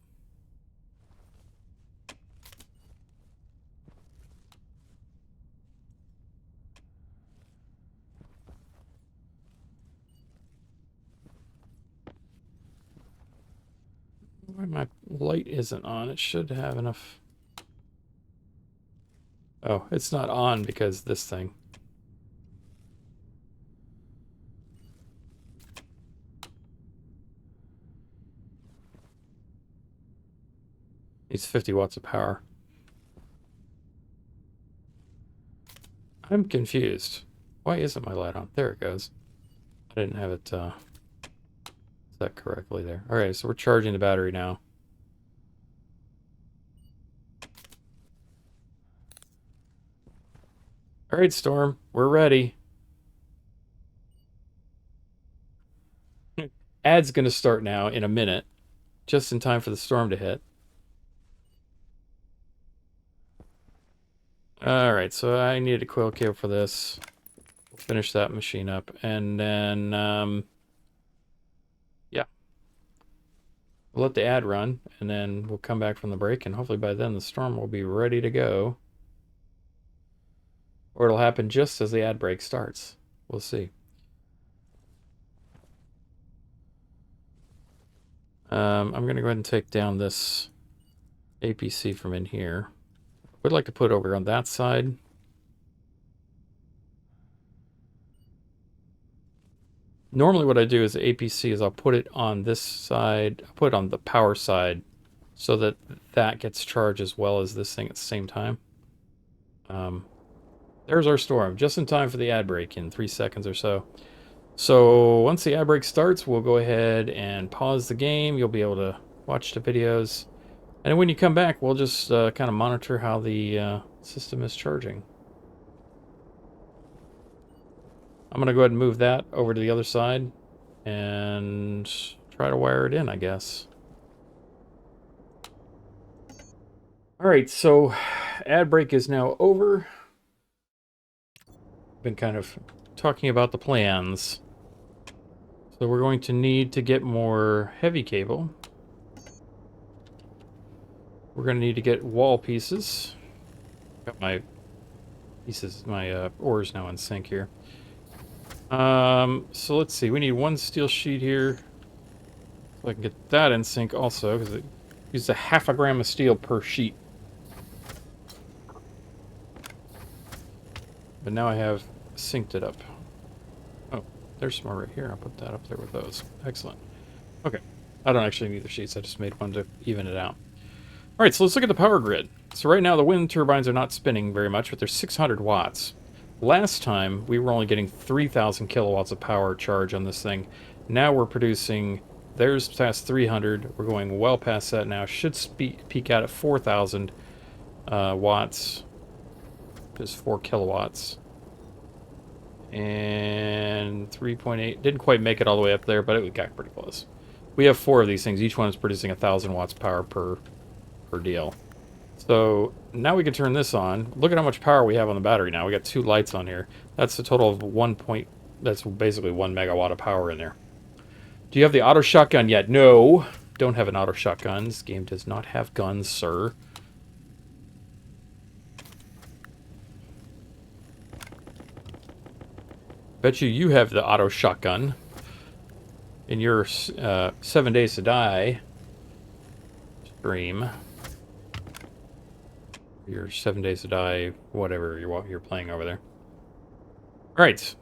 Why my light isn't on? It should have enough. Oh, it's not on because this thing. Needs 50 watts of power. I'm confused. Why isn't my light on? There it goes. I didn't have it set correctly there. Alright, so we're charging the battery now. Alright, Storm, we're ready. Ad's gonna start now in a minute, just in time for the storm to hit. Alright, so I need a coil cable for this. We'll finish that machine up, and then, yeah. We'll let the ad run, and then we'll come back from the break, and hopefully by then the storm will be ready to go. Or it'll happen just as the ad break starts. We'll see. I'm going to go ahead and take down this APC from in here. Would like to put it over on that side. Normally what I do is the APC is I'll put it on this side, I'll put it on the power side so that that gets charged as well as this thing at the same time. There's our storm, just in time for the ad break in 3 seconds or so. So once the ad break starts, we'll go ahead and pause the game. You'll be able to watch the videos. And when you come back, we'll just kind of monitor how the system is charging. I'm going to go ahead and move that over to the other side and try to wire it in, I guess. All right, so ad break is now over. Been kind of talking about the plans. So we're going to need to get more heavy cable. We're going to need to get wall pieces. Got my pieces, my ores now in sync here. So let's see. We need one steel sheet here. So I can get that in sync also, because it uses a half a gram of steel per sheet. But now I have synced it up. Oh, there's some more right here. I'll put that up there with those. Excellent. Okay. I don't actually need the sheets. I just made one to even it out. All right, so let's look at the power grid. So right now the wind turbines are not spinning very much, but they're 600 watts. Last time, we were only getting 3,000 kilowatts of power charge on this thing. Now we're producing, there's past 300. We're going well past that now. Should peak out at 4,000 watts. Just 4 kilowatts. And 3.8. Didn't quite make it all the way up there, but it got pretty close. We have 4 of these things. Each one is producing 1,000 watts power per deal. So now we can turn this on. Look at how much power we have on the battery now. We got 2 lights on here. That's a total of that's basically 1 megawatt of power in there. Do you have the auto shotgun yet? No, don't have an auto shotgun. This game does not have guns, sir. Bet you have the auto shotgun in your 7 Days to Die stream. Your 7 Days to Die, whatever you're playing over there. All right, so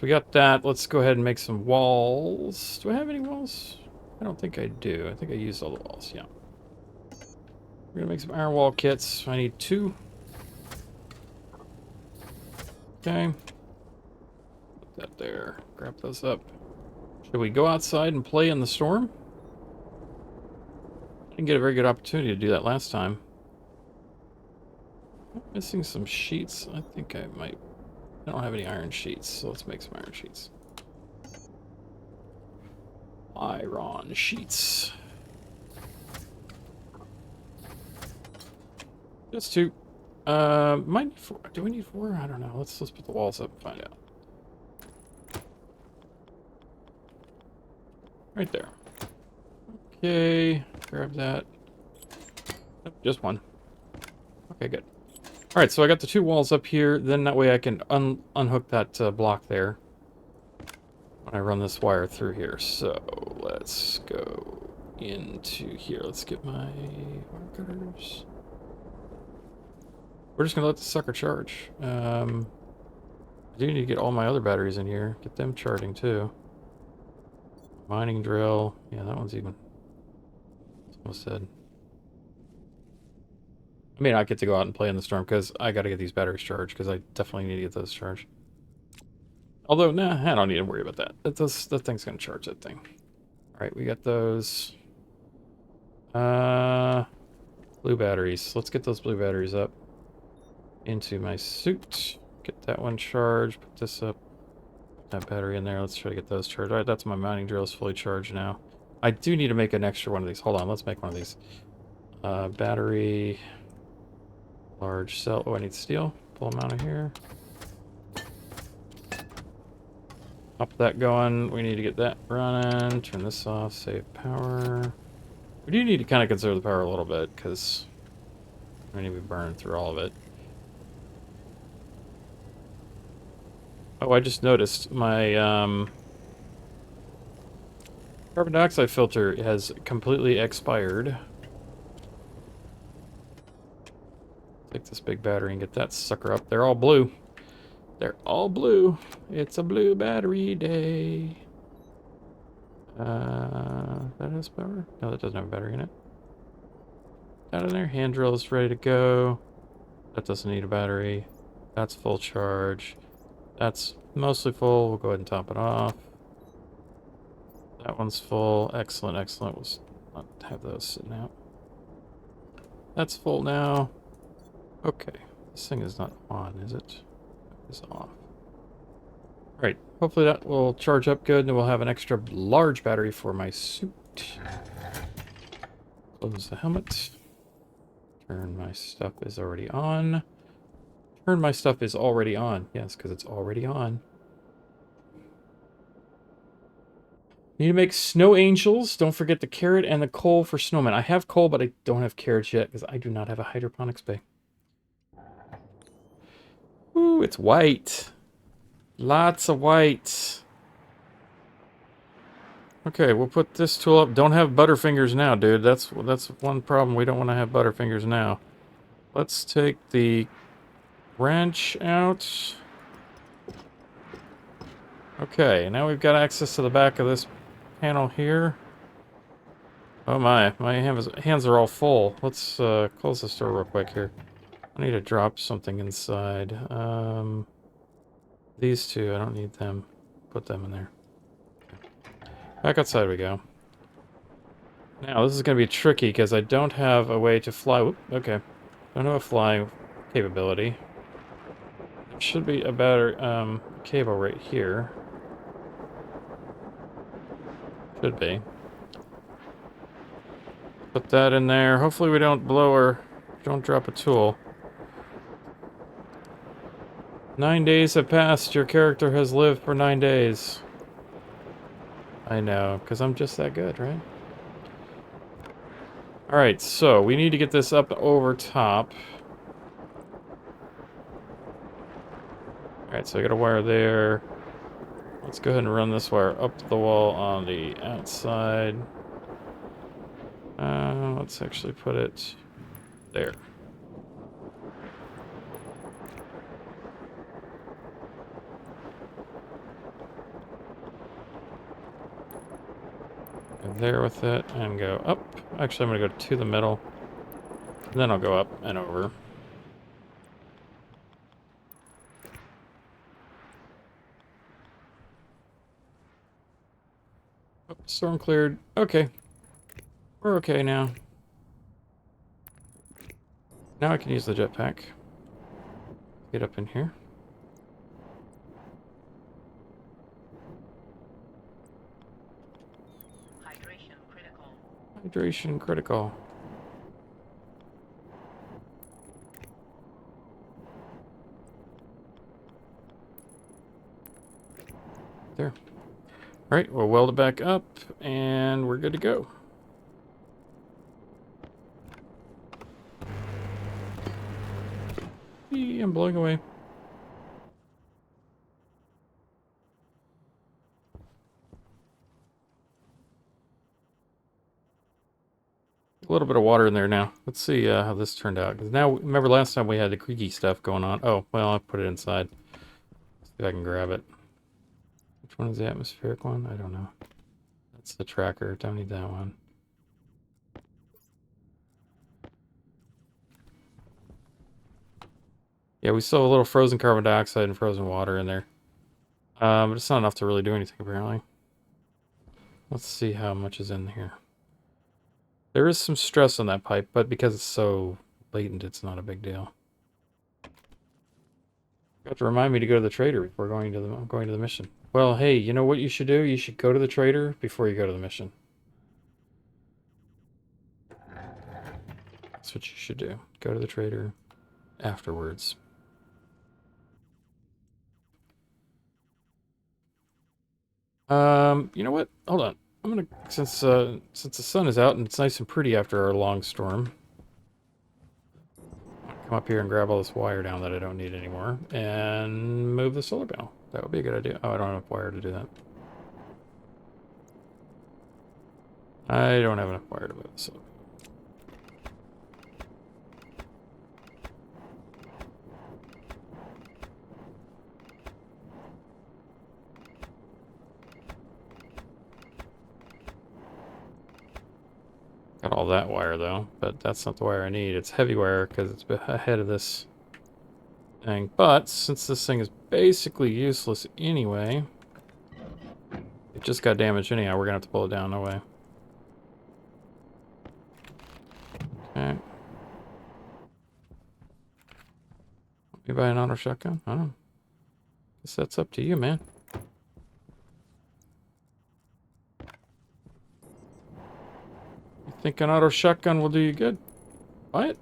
we got that. Let's go ahead and make some walls. Do I have any walls? I don't think I do. I think I used all the walls, yeah. We're gonna make some iron wall kits. I need 2. Okay. Put that there. Grab those up. Should we go outside and play in the storm? I didn't get a very good opportunity to do that last time. I'm missing some sheets. I think I might. I don't have any iron sheets, so let's make some iron sheets. Iron sheets. Just 2. Might need 4. Do we need 4? I don't know. Let's put the walls up and find out. Right there. Okay, grab that. Nope, just 1. Okay, good. All right, so I got the 2 walls up here. Then that way I can unhook that block there when I run this wire through here. So let's go into here. Let's get my wire cutters. We're just gonna let the sucker charge. I do need to get all my other batteries in here. Get them charging too. Mining drill. Yeah, that one's even. It's almost dead. I mean, I get to go out and play in the storm because I got to get these batteries charged because I definitely need to get those charged. Although, nah, I don't need to worry about that. That thing's going to charge that thing. All right, we got those. Blue batteries. Let's get those blue batteries up into my suit. Get that one charged. Put this up. That battery in there. Let's try to get those charged. All right, that's my mining drill is fully charged now. I do need to make an extra one of these. Hold on, let's make one of these. Battery, large cell. Oh, I need steel. Pull them out of here. Up that going. We need to get that running. Turn this off. Save power. We do need to kind of conserve the power a little bit because I need to be burning through all of it. Oh, I just noticed my carbon dioxide filter has completely expired. Take this big battery and get that sucker up. They're all blue. They're all blue. It's a blue battery day. That has power? No, that doesn't have a battery in it. Out in there. Hand drill is ready to go. That doesn't need a battery. That's full charge. That's mostly full. We'll go ahead and top it off. That one's full. Excellent, excellent. We'll not have those sitting out. That's full now. Okay. This thing is not on, is it? It's off. Alright. Hopefully that will charge up good, and then we'll have an extra large battery for my suit. Close the helmet. Turn my stuff is already on. Turn my stuff is already on. Yes, because it's already on. Need to make snow angels. Don't forget the carrot and the coal for snowmen. I have coal, but I don't have carrots yet because I do not have a hydroponics bay. Ooh, it's white. Lots of white. Okay, we'll put this tool up. Don't have butterfingers now, dude. That's one problem. We don't want to have butterfingers now. Let's take the wrench out. Okay, now we've got access to the back of this panel here. Oh my hands are all full. Let's close this door real quick here. I need to drop something inside. These two, I don't need them. Put them in there. Back outside we go. Now, this is going to be tricky because I don't have a way to fly. Whoop, okay. Don't have a fly capability. There should be a better cable right here. Should be. Put that in there. Hopefully we don't blow or don't drop a tool. 9 days have passed. Your character has lived for 9 days. I know, because I'm just that good, right? Alright, so we need to get this up over top. Alright, so I got a wire there. Let's go ahead and run this wire up the wall on the outside. Let's actually put it there. Go there with it and go up. Actually, I'm going to go to the middle. And then I'll go up and over. Oh, storm cleared. Okay. We're okay now. Now I can use the jetpack. Get up in here. Hydration critical. Hydration critical. There. Alright, we'll weld it back up, and we're good to go. Eee, I'm blowing away. A little bit of water in there now. Let's see how this turned out. 'Cause now, remember last time we had the creaky stuff going on. Oh, well, I put it inside. Let's see if I can grab it. Which one is the atmospheric one? I don't know. That's the tracker. Don't need that one. Yeah, we still have a little frozen carbon dioxide and frozen water in there. But it's not enough to really do anything, apparently. Let's see how much is in here. There is some stress on that pipe, but because it's so latent, it's not a big deal. You have to remind me to go to the trader before going to the mission. Well, hey, you know what you should do? You should go to the trader before you go to the mission. That's what you should do. Go to the trader afterwards. You know what? Hold on. I'm gonna since the sun is out and it's nice and pretty after our long storm. Come up here and grab all this wire down that I don't need anymore and move the solar panel. That would be a good idea. Oh, I don't have enough wire to do that. I don't have enough wire to move the solar panel. Got all that wire though, but that's not the wire I need. It's heavy wire because it's ahead of this thing. But since this thing is basically useless anyway, it just got damaged anyhow. We're gonna have to pull it down. No way. Okay. You buy an auto shotgun? I don't know. Guess that's up to you, man. You think an auto shotgun will do you good? Buy it.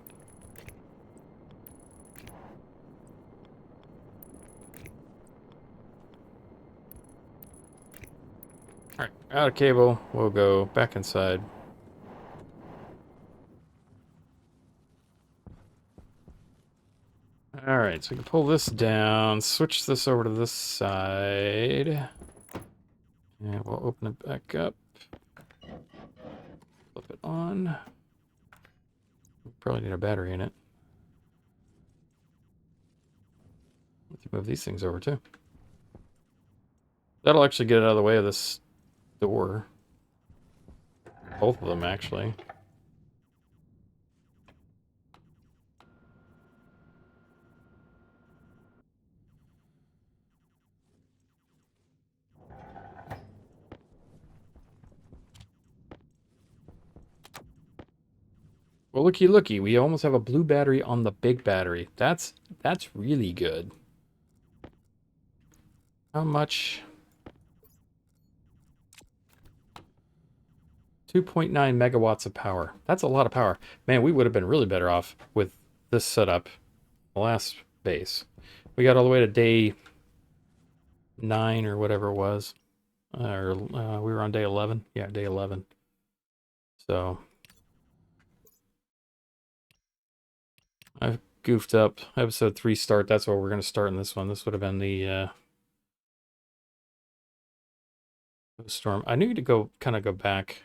Alright, out of cable. We'll go back inside. Alright, so we can pull this down, switch this over to this side. And we'll open it back up. Flip it on. We probably need a battery in it. Let's move these things over too. That'll actually get it out of the way of this door. Both of them, actually. Well, looky, we almost have a blue battery on the big battery. That's really good. How much? 2.9 megawatts of power. That's a lot of power. Man, we would have been really better off with this setup. The last base. We got all the way to day 9 or whatever it was. We were on day 11. Yeah, day 11. So I've goofed up. Episode 3 start. That's where we're going to start in this one. This would have been the storm. I need to go back.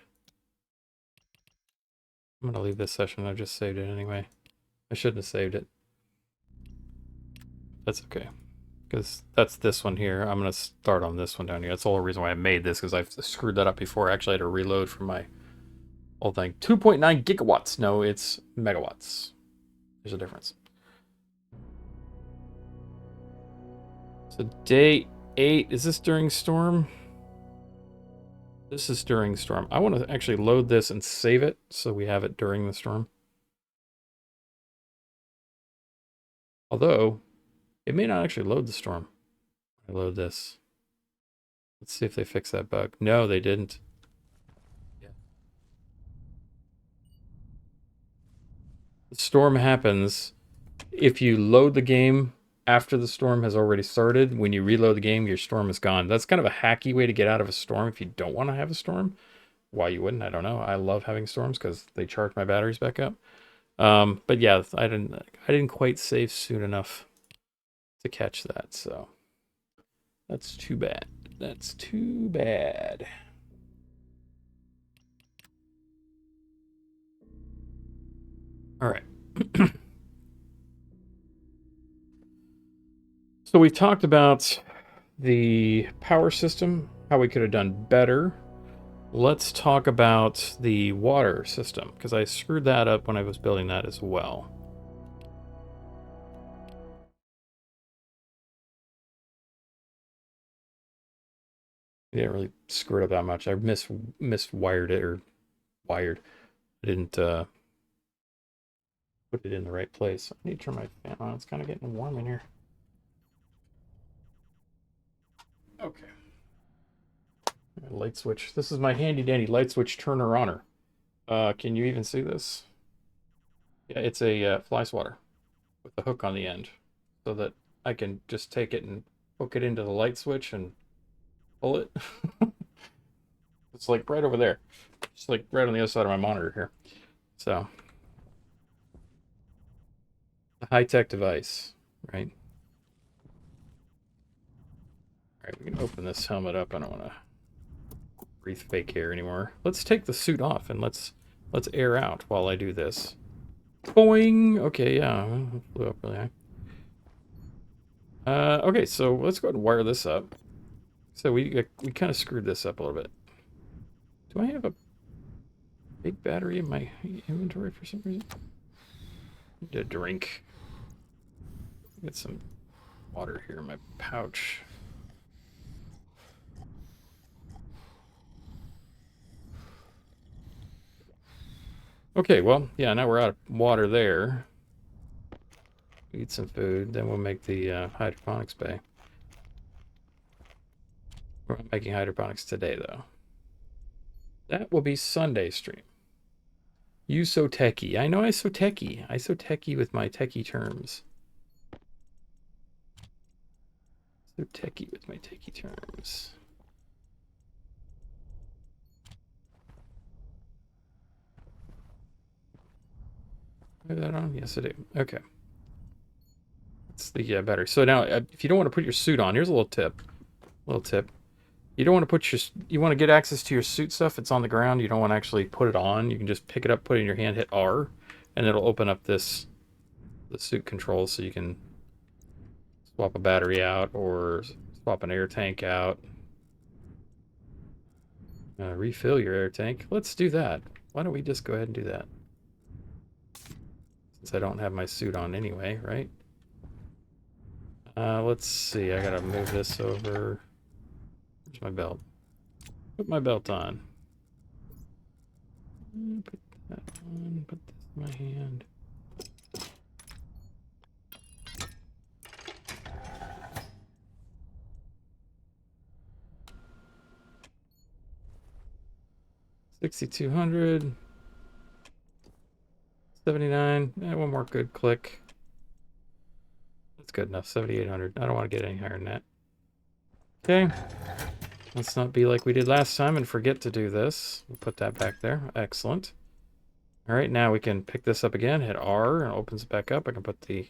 I'm going to leave this session. I've just saved it anyway. I shouldn't have saved it. That's okay. Because that's this one here. I'm going to start on this one down here. That's the whole reason why I made this, because I've screwed that up before. I actually had to reload from my old thing. 2.9 gigawatts. No, it's megawatts. There's a difference. So day 8, is this during storm? This is during storm. I want to actually load this and save it so we have it during the storm. Although, it may not actually load the storm. I load this. Let's see if they fix that bug. No, they didn't. Yeah. The storm happens if you load the game after the storm has already started. When you reload the game, your storm is gone. That's kind of a hacky way to get out of a storm if you don't want to have a storm. Why you wouldn't, I don't know. I love having storms because they charge my batteries back up. But yeah, I didn't quite save soon enough to catch that, so that's too bad. That's too bad. All right. So we talked about the power system, how we could have done better. Let's talk about the water system, because I screwed that up when I was building that as well. didn't really screw it up that much. I miswired it or wired. I didn't put it in the right place. I need to turn my fan on. It's kind of getting warm in here. Okay. Light switch. This is my handy dandy light switch turner oner. Can you even see this? Yeah, it's a fly swatter with a hook on the end, so that I can just take it and hook it into the light switch and pull it. It's like right over there. It's like right on the other side of my monitor here. So, a high-tech device, right? All right, we can open this helmet up. I don't want to breathe fake air anymore. Let's take the suit off and let's air out while I do this. Boing. Okay, yeah, flew up really high. Okay, so let's go ahead and wire this up. So we kind of screwed this up a little bit. Do I have a big battery in my inventory for some reason? I need a drink. Get some water here in my pouch. Okay, well, yeah, now we're out of water there. Eat some food, then we'll make the hydroponics bay. We're not making hydroponics today, though. That will be Sunday stream. You so techie. I know I so techie. I so techie with my techie terms. So techie with my techie terms. Have that on? Yes, I do. Okay. That's the battery. So now, if you don't want to put your suit on, here's a little tip. Little tip. You don't want to put your, you want to get access to your suit stuff. It's on the ground. You don't want to actually put it on. You can just pick it up, put it in your hand, hit R, and it'll open up the suit controls so you can swap a battery out or swap an air tank out. Refill your air tank. Let's do that. Why don't we just go ahead and do that? Since I don't have my suit on anyway, right? Let's see. I gotta move this over. Where's my belt? Put my belt on. Put that on. Put this in my hand. $6,200. 79. One more good click. That's good enough. 7,800. I don't want to get any higher than that. Okay. Let's not be like we did last time and forget to do this. We'll put that back there. Excellent. All right, now we can pick this up again. Hit R and it opens it back up. I can put the...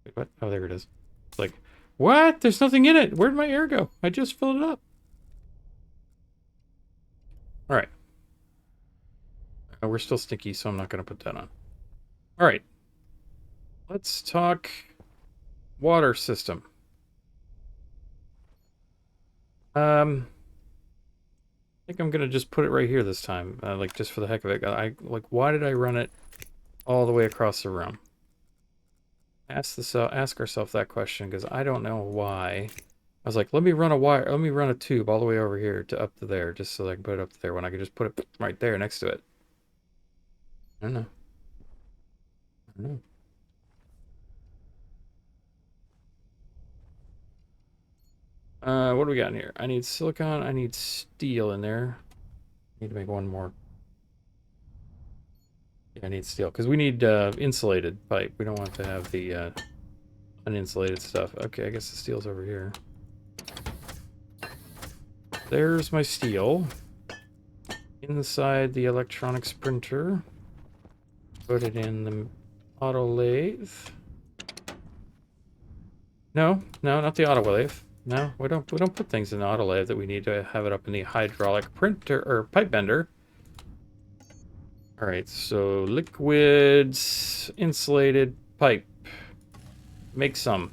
Wait, what? Oh, there it is. It's like, what? There's nothing in it. Where'd my air go? I just filled it up. All right. We're still stinky, so I'm not going to put that on. All right. Let's talk water system. I think I'm gonna just put it right here this time, like just for the heck of it. Why did I run it all the way across the room? Ask ourselves that question because I don't know why. I was like, let me run a tube all the way over here to up to there, just so I can put it up there when I could just put it right there next to it. I don't know. I don't know. What do we got in here? I need silicon. I need steel in there. Need to make one more. Yeah, I need steel because we need insulated pipe. We don't want to have the uninsulated stuff. Okay, I guess the steel's over here. There's my steel. Inside the electronics printer. Put it in the auto lathe. No, not the auto lathe. No, we don't put things in the auto lathe that we need to have it up in the hydraulic printer or pipe bender. All right, so liquids, insulated pipe. Make some.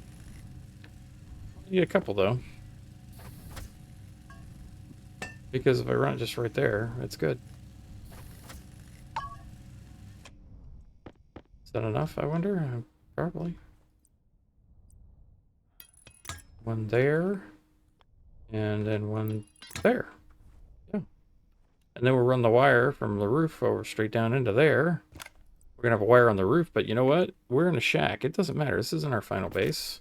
Need a couple though. Because if I run it just right there, it's good. Is that enough, I wonder? Probably. One there. And then one there. Yeah. And then we'll run the wire from the roof over straight down into there. We're going to have a wire on the roof, but you know what? We're in a shack. It doesn't matter. This isn't our final base.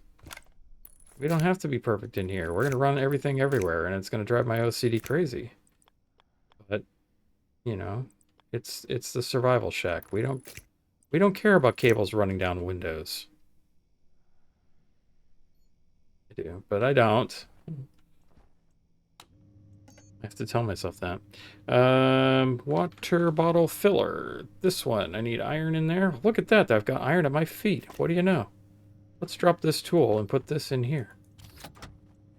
We don't have to be perfect in here. We're going to run everything everywhere, and it's going to drive my OCD crazy. But, you know, it's the survival shack. We don't care about cables running down windows. I do, but I don't. I have to tell myself that. Water bottle filler. This one. I need iron in there. Look at that. I've got iron at my feet. What do you know? Let's drop this tool and put this in here.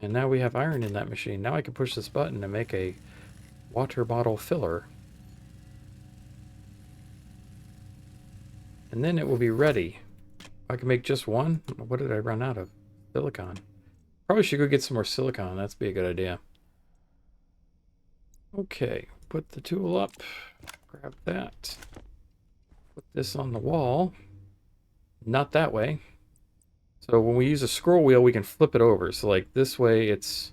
And now we have iron in that machine. Now I can push this button and make a water bottle filler. And then it will be ready. I can make just one. What did I run out of? Silicon. Probably should go get some more silicon. That'd be a good idea. Okay, put the tool up. Grab that. Put this on the wall. Not that way. So when we use a scroll wheel, we can flip it over. So like this way, it's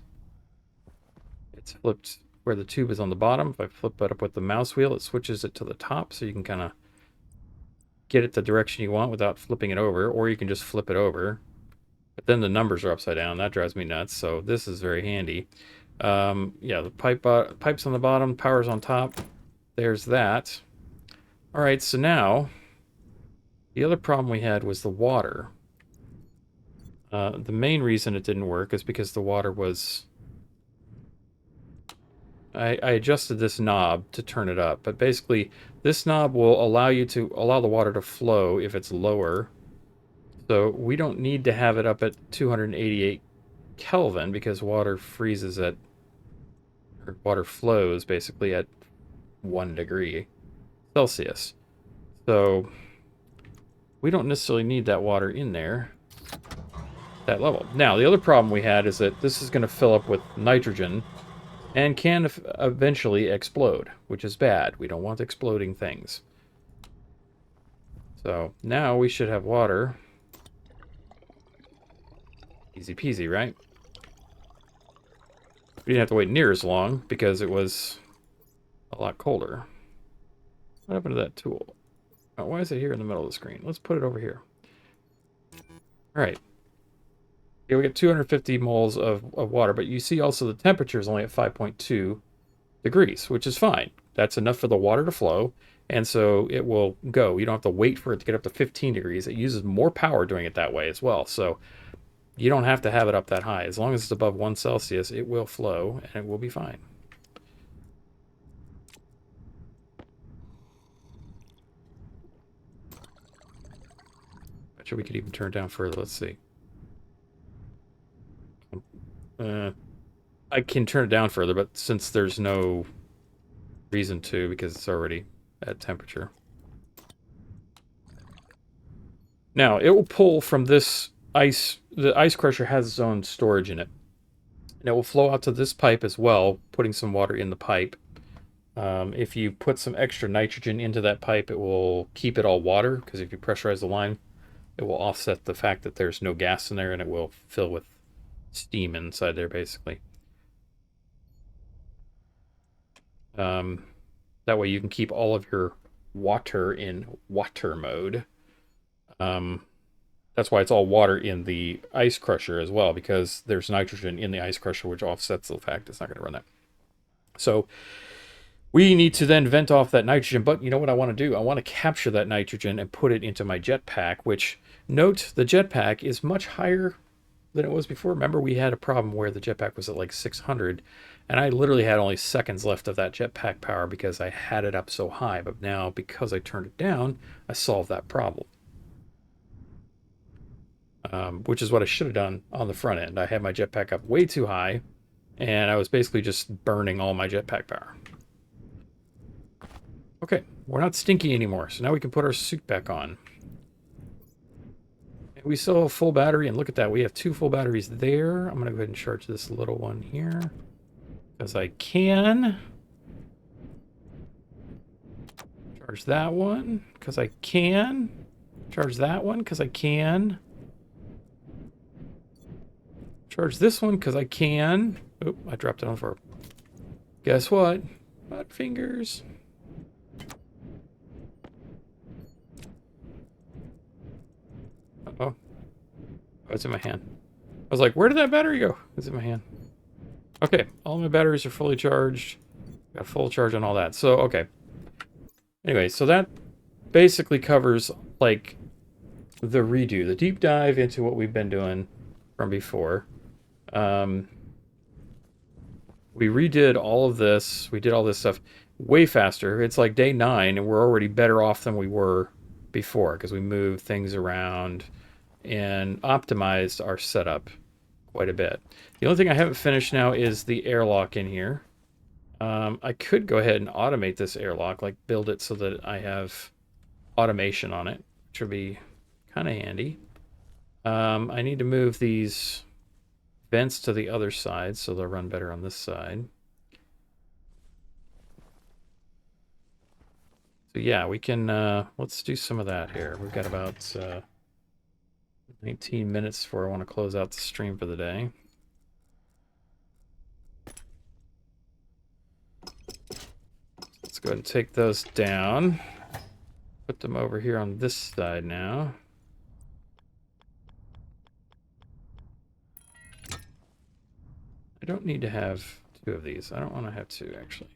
flipped where the tube is on the bottom. If I flip it up with the mouse wheel, it switches it to the top, so you can kind of get it the direction you want without flipping it over, or you can just flip it over. But then the numbers are upside down. That drives me nuts. So this is very handy. Yeah, the pipe's on the bottom, power's on top. There's that. All right, so now the other problem we had was the water. The main reason it didn't work is because the water was... I adjusted this knob to turn it up, but basically this knob will allow the water to flow if it's lower. So we don't need to have it up at 288 Kelvin because water freezes at, or water flows basically at 1 degree Celsius. So we don't necessarily need that water in there, that level. Now, the other problem we had is that this is going to fill up with nitrogen and can eventually explode, which is bad. We don't want exploding things. So now we should have water. Easy peasy, right? We didn't have to wait near as long because it was a lot colder. What happened to that tool? Oh, why is it here in the middle of the screen? Let's put it over here. All right. Here we get 250 moles of water, but you see also the temperature is only at 5.2 degrees, which is fine. That's enough for the water to flow, and so it will go. You don't have to wait for it to get up to 15 degrees. It uses more power doing it that way as well, so you don't have to have it up that high. As long as it's above 1 Celsius, it will flow, and it will be fine. Bet you we could even turn it down further. Let's see. I can turn it down further, but since there's no reason to, because it's already at temperature. Now, it will pull from this ice. The ice crusher has its own storage in it. And it will flow out to this pipe as well, putting some water in the pipe. If you put some extra nitrogen into that pipe, it will keep it all water, because if you pressurize the line, it will offset the fact that there's no gas in there, and it will fill with steam inside there, basically. That way you can keep all of your water in water mode. That's why it's all water in the ice crusher as well, because there's nitrogen in the ice crusher, which offsets the fact it's not going to run that. So we need to then vent off that nitrogen, but you know what I want to do? I want to capture that nitrogen and put it into my jetpack, which, note, the jetpack is much higher than it was before. Remember, we had a problem where the jetpack was at like 600, and I literally had only seconds left of that jetpack power because I had it up so high. But now, because I turned it down, I solved that problem. Which is what I should have done on the front end. I had my jetpack up way too high, and I was basically just burning all my jetpack power. Okay, we're not stinky anymore, so now we can put our suit back on. We still have a full battery, and look at that. We have 2 full batteries there. I'm going to go ahead and charge this little one here, because I can. Charge that one, because I can. Charge that one, because I can. Charge this one, because I can. Oop, I dropped it on the floor. Guess what? Butt fingers. Uh-oh. Oh, it's in my hand. I was like, where did that battery go? It's in my hand. Okay, all my batteries are fully charged. Got full charge on all that. So, okay. Anyway, so that basically covers, like, the redo, the deep dive into what we've been doing from before. We redid all of this. We did all this stuff way faster. It's like day 9, and we're already better off than we were before because we moved things around and optimized our setup quite a bit. The only thing I haven't finished now is the airlock in here. I could go ahead and automate this airlock, like build it so that I have automation on it, which would be kind of handy. I need to move these vents to the other side so they'll run better on this side. So yeah, we can, let's do some of that here. We've got about 19 minutes before I want to close out the stream for the day. Let's go ahead and take those down. Put them over here on this side now. I don't need to have 2 of these. I don't want to have 2, actually.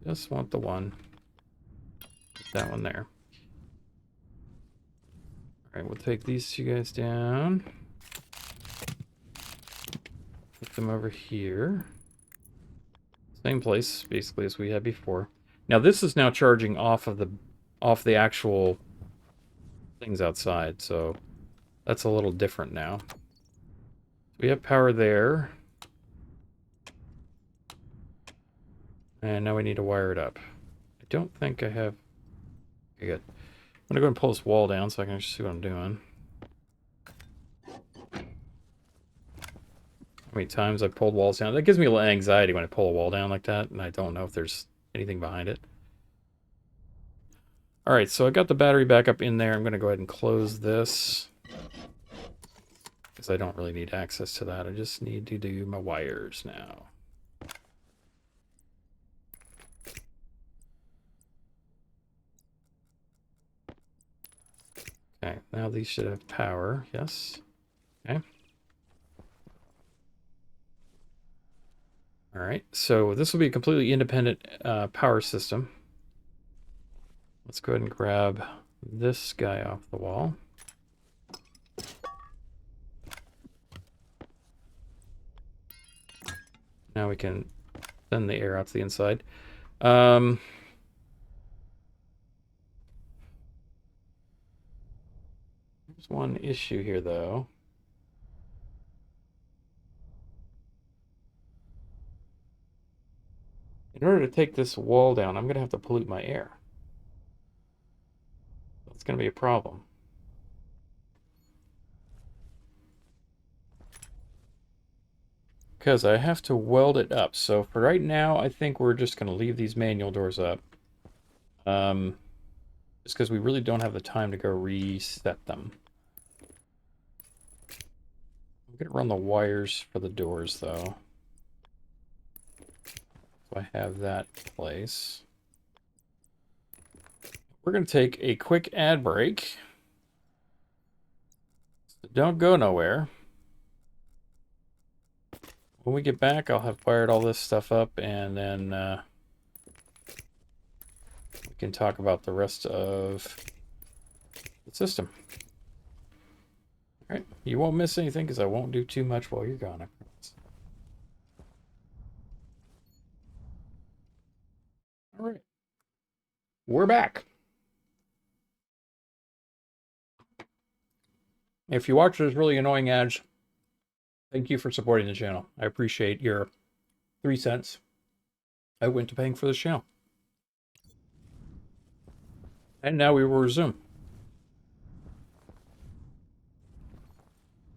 Just want the one. Put that one there. Alright, we'll take these 2 guys down. Put them over here. Same place, basically, as we had before. Now, this is now charging off the actual things outside, so that's a little different now. We have power there. And now we need to wire it up. I don't think I have... Okay, good. I'm going to go and pull this wall down so I can see what I'm doing. How many times I've pulled walls down. That gives me a little anxiety when I pull a wall down like that, and I don't know if there's anything behind it. Alright, so I got the battery back up in there. I'm going to go ahead and close this, because I don't really need access to that. I just need to do my wires now. Okay, now these should have power. Yes. Okay. Alright, so this will be a completely independent power system. Let's go ahead and grab this guy off the wall. Now we can send the air out to the inside. There's one issue here, though. In order to take this wall down, I'm going to have to pollute my air. That's going to be a problem. Because I have to weld it up. So for right now, I think we're just going to leave these manual doors up. Just because we really don't have the time to go reset them. I'm going to run the wires for the doors, though. So I have that in place. We're going to take a quick ad break. So don't go nowhere. When we get back, I'll have wired all this stuff up, and then we can talk about the rest of the system. All right, you won't miss anything because I won't do too much while you're gone, I promise. All right, we're back. If you watch those really annoying ads, thank you for supporting the channel. I appreciate your 3 cents I went to paying for this channel. And now we will resume.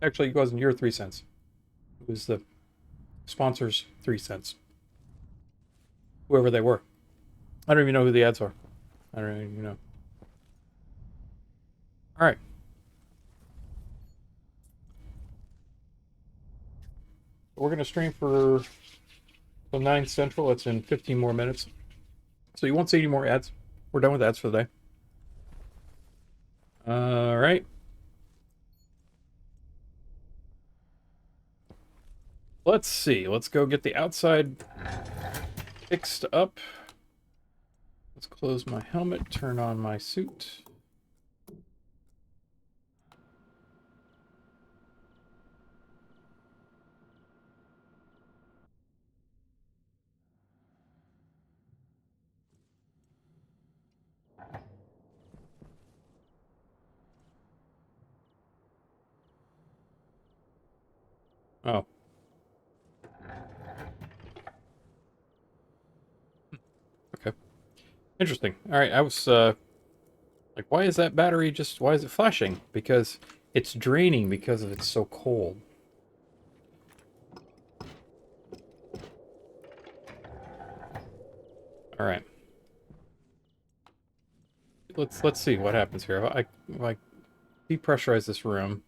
Actually, it wasn't your 3 cents. It was the sponsors' 3 cents. Whoever they were. I don't even know who the ads are. I don't even know. All right. We're going to stream for till 9 Central. It's in 15 more minutes. So you won't see any more ads. We're done with ads for the day. All right. Let's see. Let's go get the outside fixed up. Let's close my helmet, turn on my suit. Oh. Okay. Interesting. All right, I was like, why is that battery just, why is it flashing? Because it's draining because it's so cold. All right. Let's see what happens here. If I depressurize this room,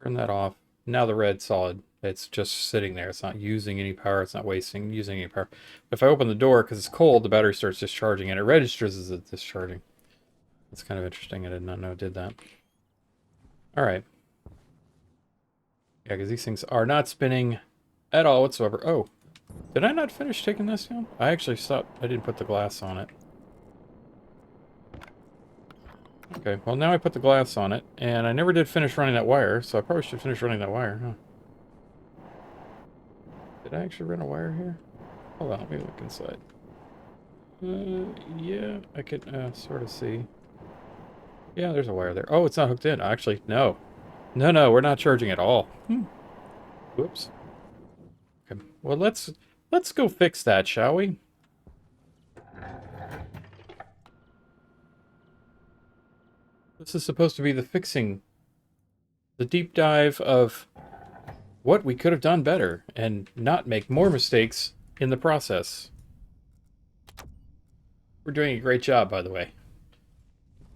turn that off. Now the red's solid. It's just sitting there. It's not using any power. It's not using any power. If I open the door because it's cold, the battery starts discharging and it registers as it's discharging. That's kind of interesting. I did not know it did that. All right. Yeah, because these things are not spinning at all whatsoever. Oh, did I not finish taking this down? I actually stopped. I didn't put the glass on it. Okay, well now I put the glass on it, and I never did finish running that wire, so I probably should finish running that wire, huh? Did I actually run a wire here? Hold on, let me look inside. Yeah, I could sort of see. Yeah, there's a wire there. Oh, it's not hooked in. Actually, no. No, we're not charging at all. Whoops. Okay, well let's go fix that, shall we? This is supposed to be the deep dive of what we could have done better and not make more mistakes in the process. We're doing a great job, by the way.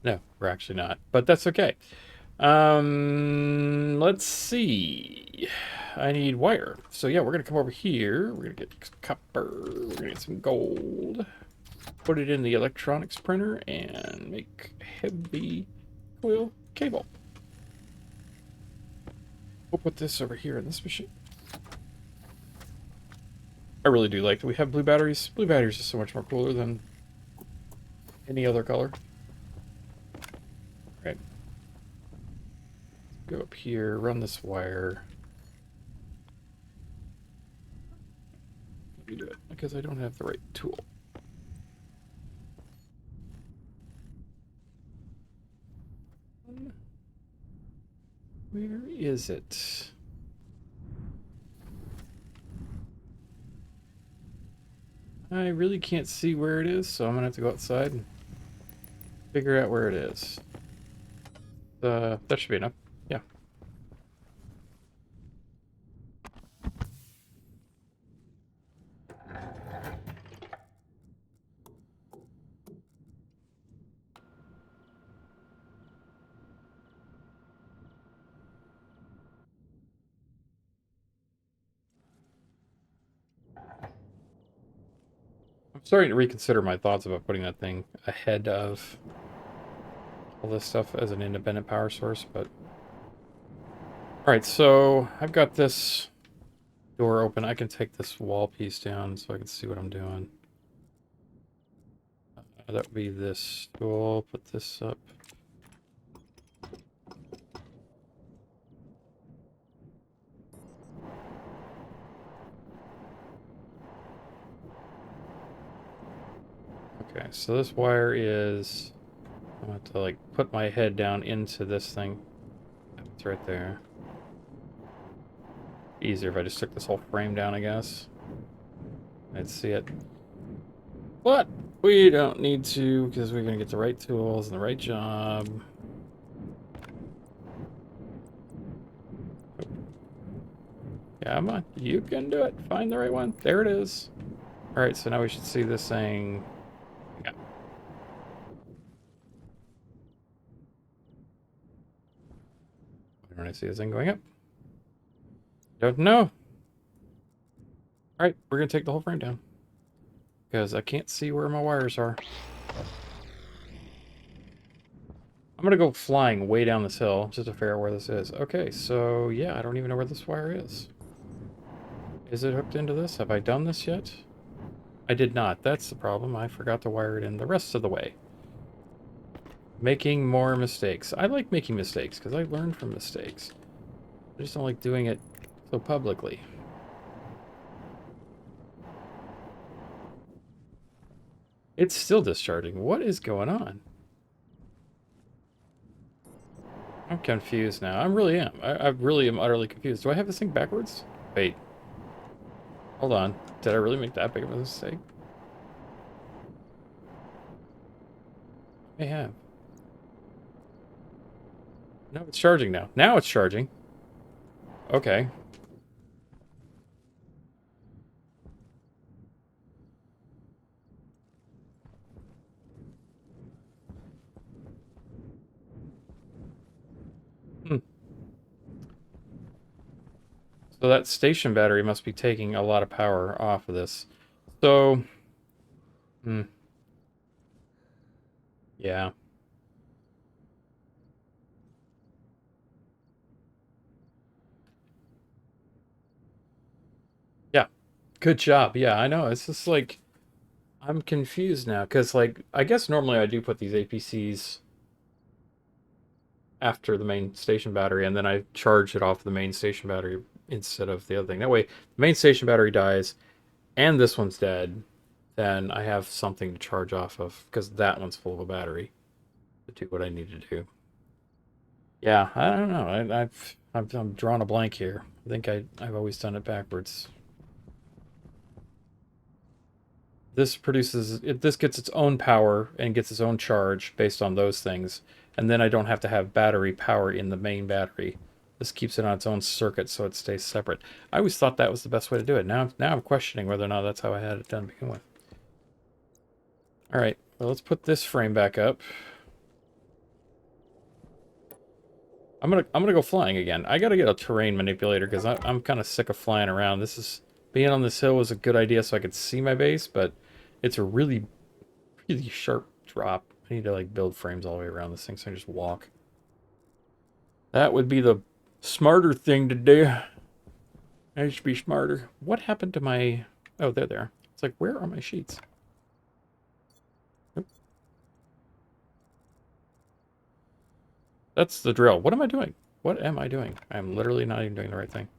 No, we're actually not, but that's okay. Let's see. I need wire. So yeah, we're gonna come over here. We're gonna get copper. We're gonna get some gold. Put it in the electronics printer and make heavy coil cable. We'll put this over here in this machine. I really do like that we have blue batteries. Blue batteries are so much more cooler than any other color. Right. Go up here, run this wire. Let me do it because I don't have the right tool. Where is it? I really can't see where it is, so I'm gonna have to go outside and figure out where it is. That should be enough. Yeah. I'm starting to reconsider my thoughts about putting that thing ahead of all this stuff as an independent power source, but... Alright, so I've got this door open. I can take this wall piece down so I can see what I'm doing. That would be this tool. Put this up. Okay, so this wire is... I have to like put my head down into this thing. It's right there. Easier if I just took this whole frame down, I guess. I'd see it. But we don't need to because we're going to get the right tools and the right job. Come on, you can do it. Find the right one. There it is. All right, so now we should see this thing. Yeah. When I see this thing going up. Don't know. Alright, we're gonna take the whole frame down. Because I can't see where my wires are. I'm gonna go flying way down this hill just to figure out where this is. Okay, so yeah, I don't even know where this wire is. Is it hooked into this? Have I done this yet? I did not. That's the problem. I forgot to wire it in the rest of the way. Making more mistakes. I like making mistakes because I learn from mistakes. I just don't like doing it so publicly. It's still discharging. What is going on? I'm confused now. I really am. I really am utterly confused. Do I have this thing backwards? Wait. Hold on. Did I really make that big of a mistake? I have. No, it's charging now. Now it's charging. Okay. Hmm. So that station battery must be taking a lot of power off of this. So, hmm. Yeah. Yeah. Good job. Yeah, I know. It's just like I'm confused now because like I guess normally I do put these APCs after the main station battery and then I charge it off the main station battery instead of the other thing. That way, the main station battery dies and this one's dead, then I have something to charge off of because that one's full of a battery to do what I need to do. Yeah, I don't know. I'm drawing a blank here. I think I've always done it backwards. This produces it. This gets its own power and gets its own charge based on those things, and then I don't have to have battery power in the main battery. This keeps it on its own circuit so it stays separate. I always thought that was the best way to do it. Now I'm questioning whether or not that's how I had it done to begin with. All right, well, let's put this frame back up. I'm gonna go flying again. I gotta get a terrain manipulator because I'm kind of sick of flying around. This is being on this hill was a good idea so I could see my base, but it's a really sharp drop. I need to like build frames all the way around this thing so I can just walk. That would be the smarter thing to do. I should be smarter. What happened to my... Oh, they're there. It's like, where are my sheets? Oop. That's the drill. What am I doing? What am I doing? I'm literally not even doing the right thing.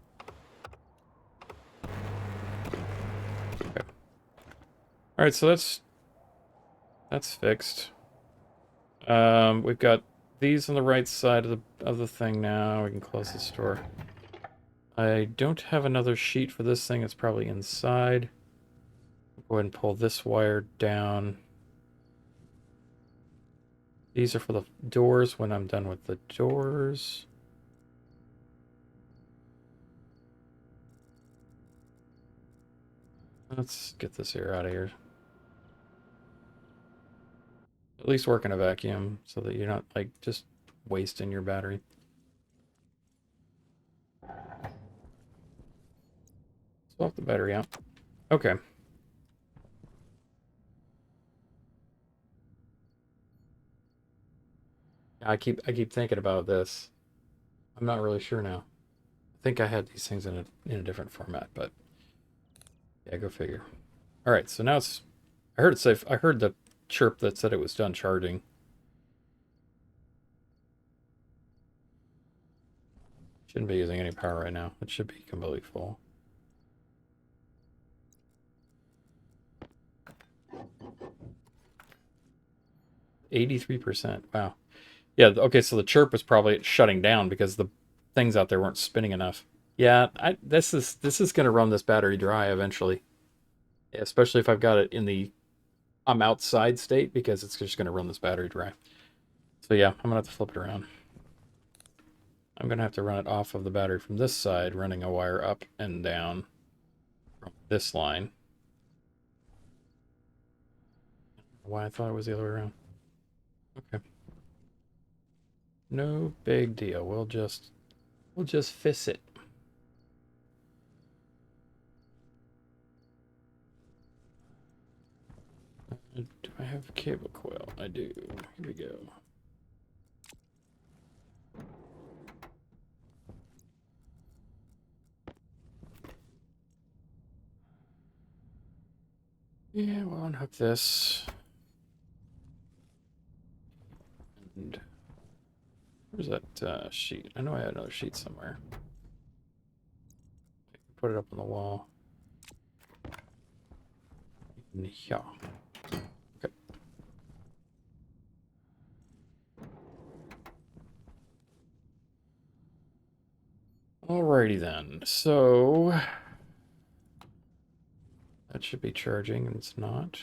Okay. Alright, so that's fixed. We've got these on the right side of the thing now. We can close this door. I don't have another sheet for this thing. It's probably inside. Go ahead and pull this wire down. These are for the doors when I'm done with the doors. Let's get this air out of here. At least work in a vacuum so that you're not like just wasting your battery. Swap the battery out. Okay. I keep thinking about this. I'm not really sure now. I think I had these things in a different format, but yeah, go figure. All right, so now it's. I heard it say. I heard the chirp that said it was done charging. Shouldn't be using any power right now. It should be completely full. 83%. Wow. Yeah, okay, so the chirp was probably shutting down because the things out there weren't spinning enough. Yeah, this is gonna run this battery dry eventually. Especially if I've got it in the I'm outside state because it's just gonna run this battery dry. So yeah, I'm gonna have to flip it around. I'm gonna have to run it off of the battery from this side, running a wire up and down from this line. Why I thought it was the other way around. Okay. No big deal. We'll just fix it. have a cable coil? I do. Here we go. Yeah, we'll unhook this. And where's that sheet? I know I had another sheet somewhere. Put it up on the wall. Yeah. Okay. Alrighty then. So that should be charging, and it's not.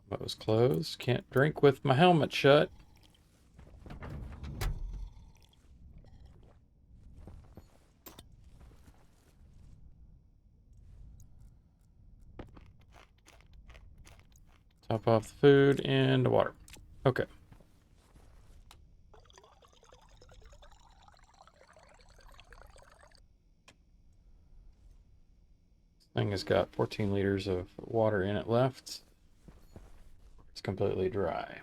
That was closed. Can't drink with my helmet shut. Top off the food and the water. Okay. This thing has got 14 liters of water in it left. It's completely dry.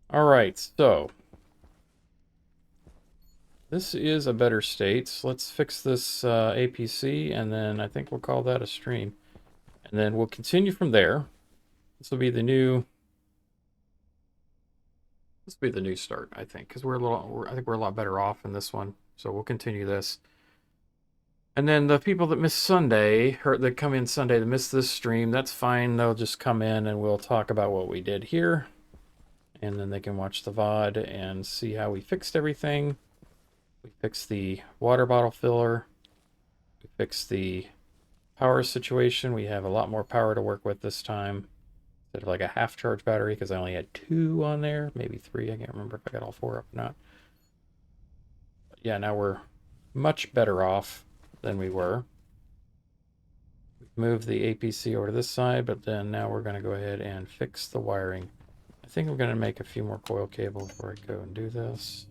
All right, so this is a better state. Let's fix this APC, and then I think we'll call that a stream. And then we'll continue from there. This will be the new. This will be the new start, I think, because I think we're a lot better off in this one. So we'll continue this. And then the people that miss Sunday, or that come in Sunday that miss this stream, that's fine. They'll just come in and we'll talk about what we did here. And then they can watch the VOD and see how we fixed everything. We fixed the water bottle filler. We fixed the power situation. We have a lot more power to work with this time. Instead of like a half charge battery, because I only had 2 on there, maybe 3. I can't remember if I got all 4 up or not. But yeah, now we're much better off than we were. Move the APC over to this side, but then now we're going to go ahead and fix the wiring. I think I'm going to make a few more coil cable before I go and do this.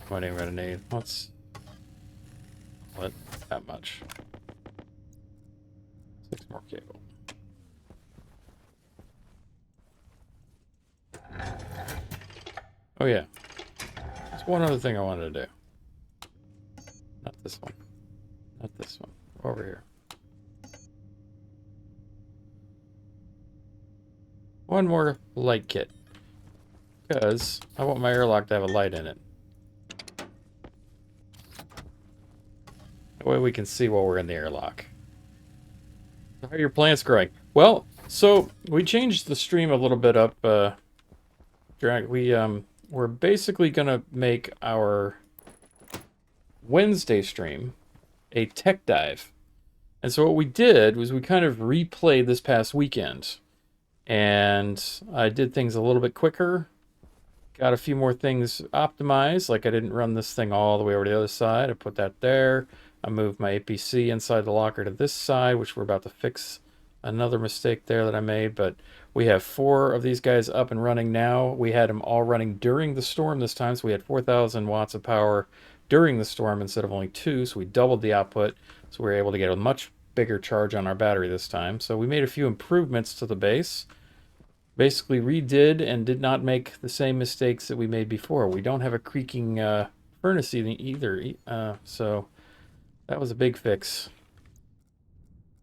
What am I going to need? Let's let that much. 6 more cable. Oh yeah, there's one other thing I wanted to do. Not this one. Not this one. Over here. One more light kit. Because I want my airlock to have a light in it. That way we can see while we're in the airlock. How are your plants growing? Well, so we changed the stream a little bit up. We're basically gonna make our Wednesday stream a tech dive. And so what we did was we kind of replayed this past weekend. And I did things a little bit quicker. Got a few more things optimized. Like I didn't run this thing all the way over to the other side. I put that there. I moved my APC inside the locker to this side, which we're about to fix another mistake there that I made. But we have 4 of these guys up and running now. We had them all running during the storm this time. So we had 4,000 watts of power during the storm instead of only 2. So we doubled the output. So we were able to get a much bigger charge on our battery this time. So we made a few improvements to the base. Basically redid and did not make the same mistakes that we made before. We don't have a creaking furnace either, so that was a big fix.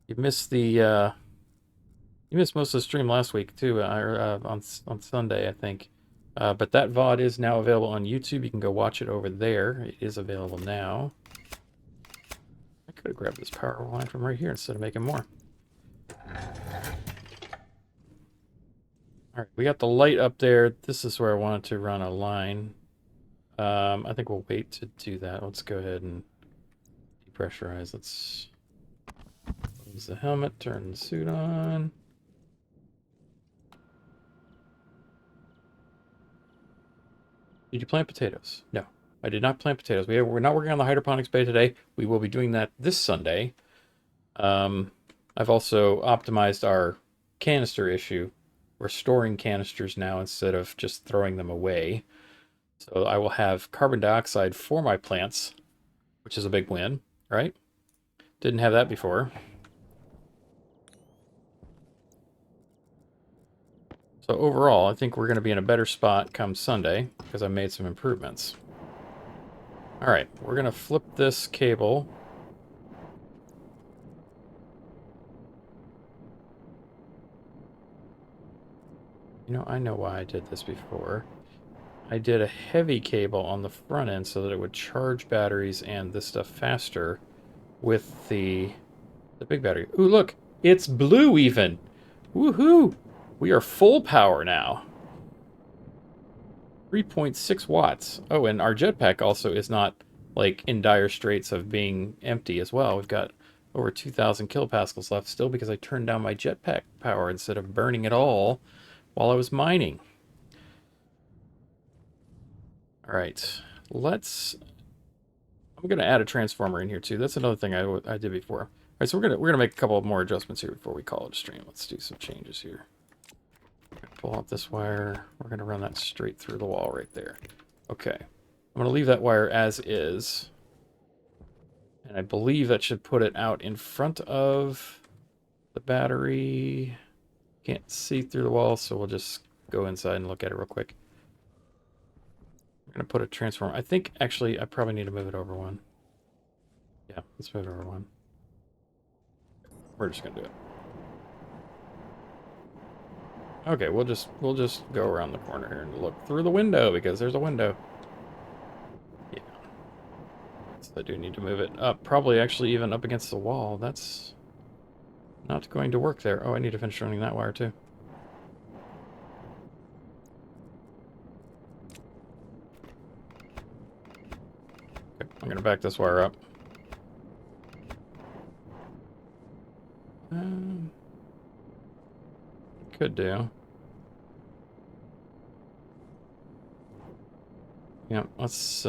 You missed the you missed most of the stream last week too, on Sunday, I think. But that VOD is now available on YouTube. You can go watch it over there. It is available now. I could have grabbed this power line from right here instead of making more. All right, we got the light up there. This is where I wanted to run a line. I think we'll wait to do that. Let's go ahead and depressurize. Let's close the helmet, turn the suit on. Did you plant potatoes? No, I did not plant potatoes. We're not working on the hydroponics bay today. We will be doing that this Sunday. I've also optimized our canister issue. We're storing canisters now instead of just throwing them away. So I will have carbon dioxide for my plants, which is a big win, right? Didn't have that before. So overall, I think we're going to be in a better spot come Sunday because I made some improvements. All right, we're going to flip this cable. You know, I know why I did this before. I did a heavy cable on the front end so that it would charge batteries and this stuff faster with the big battery. Ooh, look, it's blue even. Woohoo! We are full power now. 3.6 watts. Oh, and our jetpack also is not like in dire straits of being empty as well. We've got over 2,000 kilopascals left still because I turned down my jetpack power instead of burning it all while I was mining. All right, I'm gonna add a transformer in here too. That's another thing I did before. All right, so we're gonna make a couple of more adjustments here before we call it a stream. Let's do some changes here. Pull out this wire. We're gonna run that straight through the wall right there. Okay, I'm gonna leave that wire as is, and I believe that should put it out in front of the battery. Can't see through the wall, so we'll just go inside and look at it real quick. I'm gonna put a transformer. I think actually I probably need to move it over one. Yeah, let's move it over one. We're just gonna do it. Okay, we'll just go around the corner here and look through the window because there's a window. Yeah. So I do need to move it up, probably actually even up against the wall. That's not going to work there. Oh, I need to finish running that wire too. Okay, I'm gonna back this wire up. Could do. Yeah, let's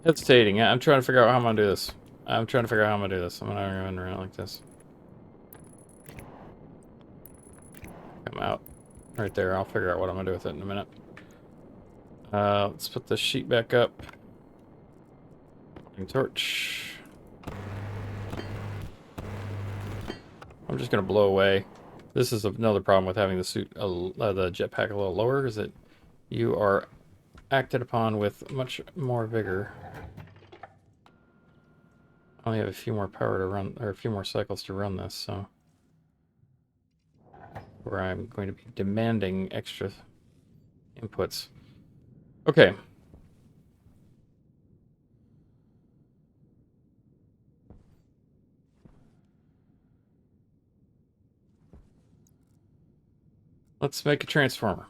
hesitating. I'm trying to figure out how I'm gonna do this. I'm trying to figure out how I'm gonna do this. I'm gonna run around like this. Come out. Right there. I'll figure out what I'm gonna do with it in a minute. Let's put this sheet back up. Torch. I'm just gonna blow away. This is another problem with having the the jetpack a little lower, is that you are acted upon with much more vigor. I only have a few more power to run, or a few more cycles to run this, so where I'm going to be demanding extra inputs. Okay. Let's make a transformer.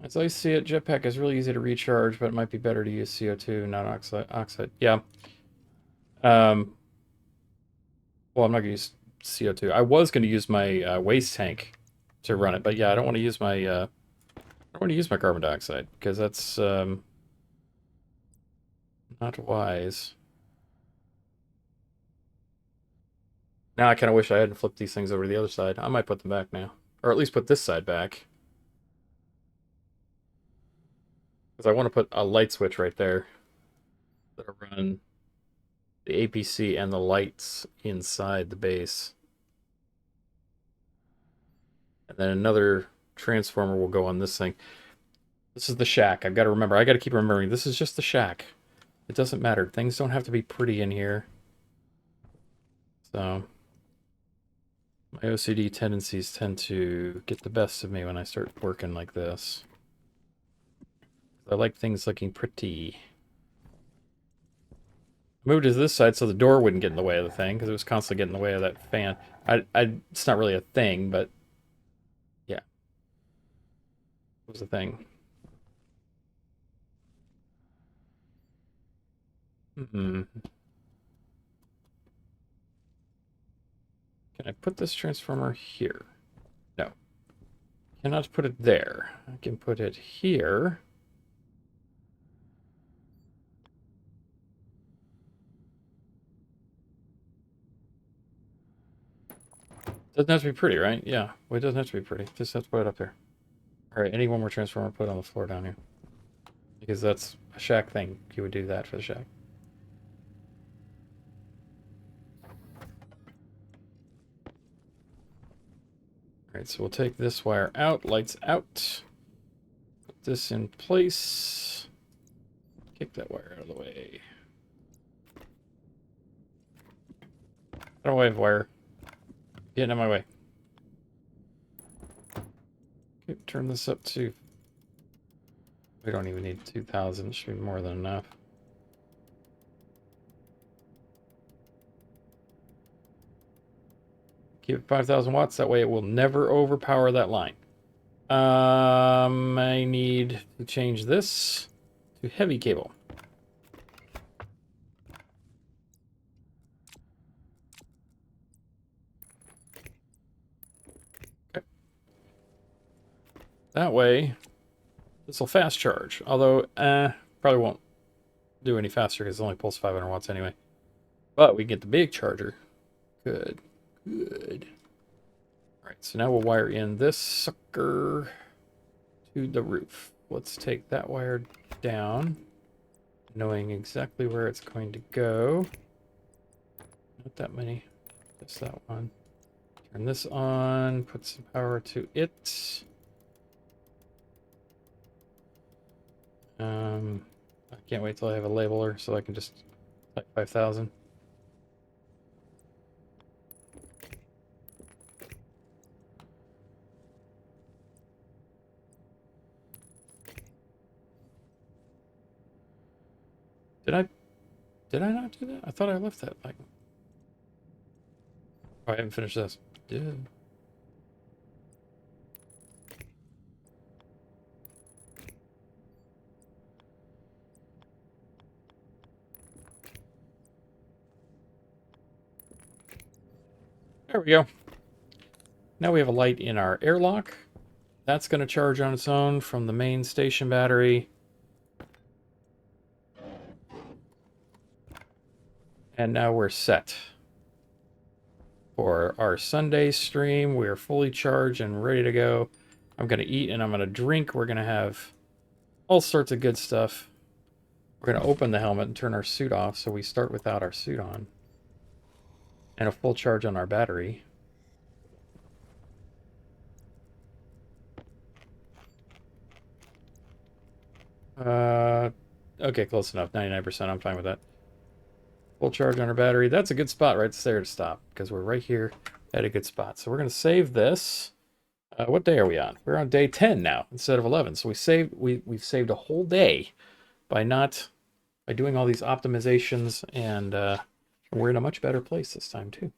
As I see it, Jetpack is really easy to recharge, but it might be better to use CO2, not oxide. Yeah. Well, I'm not going to use CO2. I was going to use my waste tank to run it, but yeah, I don't want to use my I don't want to use my carbon dioxide because that's not wise. Now I kind of wish I hadn't flipped these things over to the other side. I might put them back now, or at least put this side back, because I want to put a light switch right there that'll run the APC and the lights inside the base. And then another transformer will go on this thing. This is the shack. I've got to remember. I got to keep remembering. This is just the shack. It doesn't matter. Things don't have to be pretty in here. So my OCD tendencies tend to get the best of me when I start working like this. I like things looking pretty. I moved it to this side so the door wouldn't get in the way of the thing, because it was constantly getting in the way of that fan. It's not really a thing, but yeah. was the thing? Hmm. Can I put this transformer here? No. Cannot put it there. I can put it here. Doesn't have to be pretty, right? Yeah. Well, it doesn't have to be pretty. Just have to put it up there. All right. Any one more transformer, put it on the floor down here. Because that's a shack thing. You would do that for the shack. All right. So we'll take this wire out. Lights out. Put this in place. Kick that wire out of the way. Out of the way of wire. Getting in my way. Okay, turn this up to... We don't even need 2,000. It should be more than enough. Keep it 5,000 watts. That way it will never overpower that line. I need to change this to heavy cable. Okay. That way, this will fast charge. Although, probably won't do any faster because it only pulls 500 watts anyway. But we get the big charger. Good. Good. Alright, so now we'll wire in this sucker to the roof. Let's take that wire down, knowing exactly where it's going to go. Not that many. Just that one. Turn this on, put some power to it. I can't wait till I have a labeler so I can just type 5,000. Did I not do that? I thought I left that like... Oh, I haven't finished this. Yeah. There we go. Now we have a light in our airlock. That's going to charge on its own from the main station battery. And now we're set. For our Sunday stream, we are fully charged and ready to go. I'm going to eat and I'm going to drink. We're going to have all sorts of good stuff. We're going to open the helmet and turn our suit off so we start without our suit on. And a full charge on our battery. Okay, close enough. 99%, I'm fine with that. Full charge on our battery. That's a good spot right there to stop because we're right here at a good spot. So we're going to save this. What day are we on? We're on day 10 now instead of 11. So we've saved a whole day by doing all these optimizations, and we're in a much better place this time too.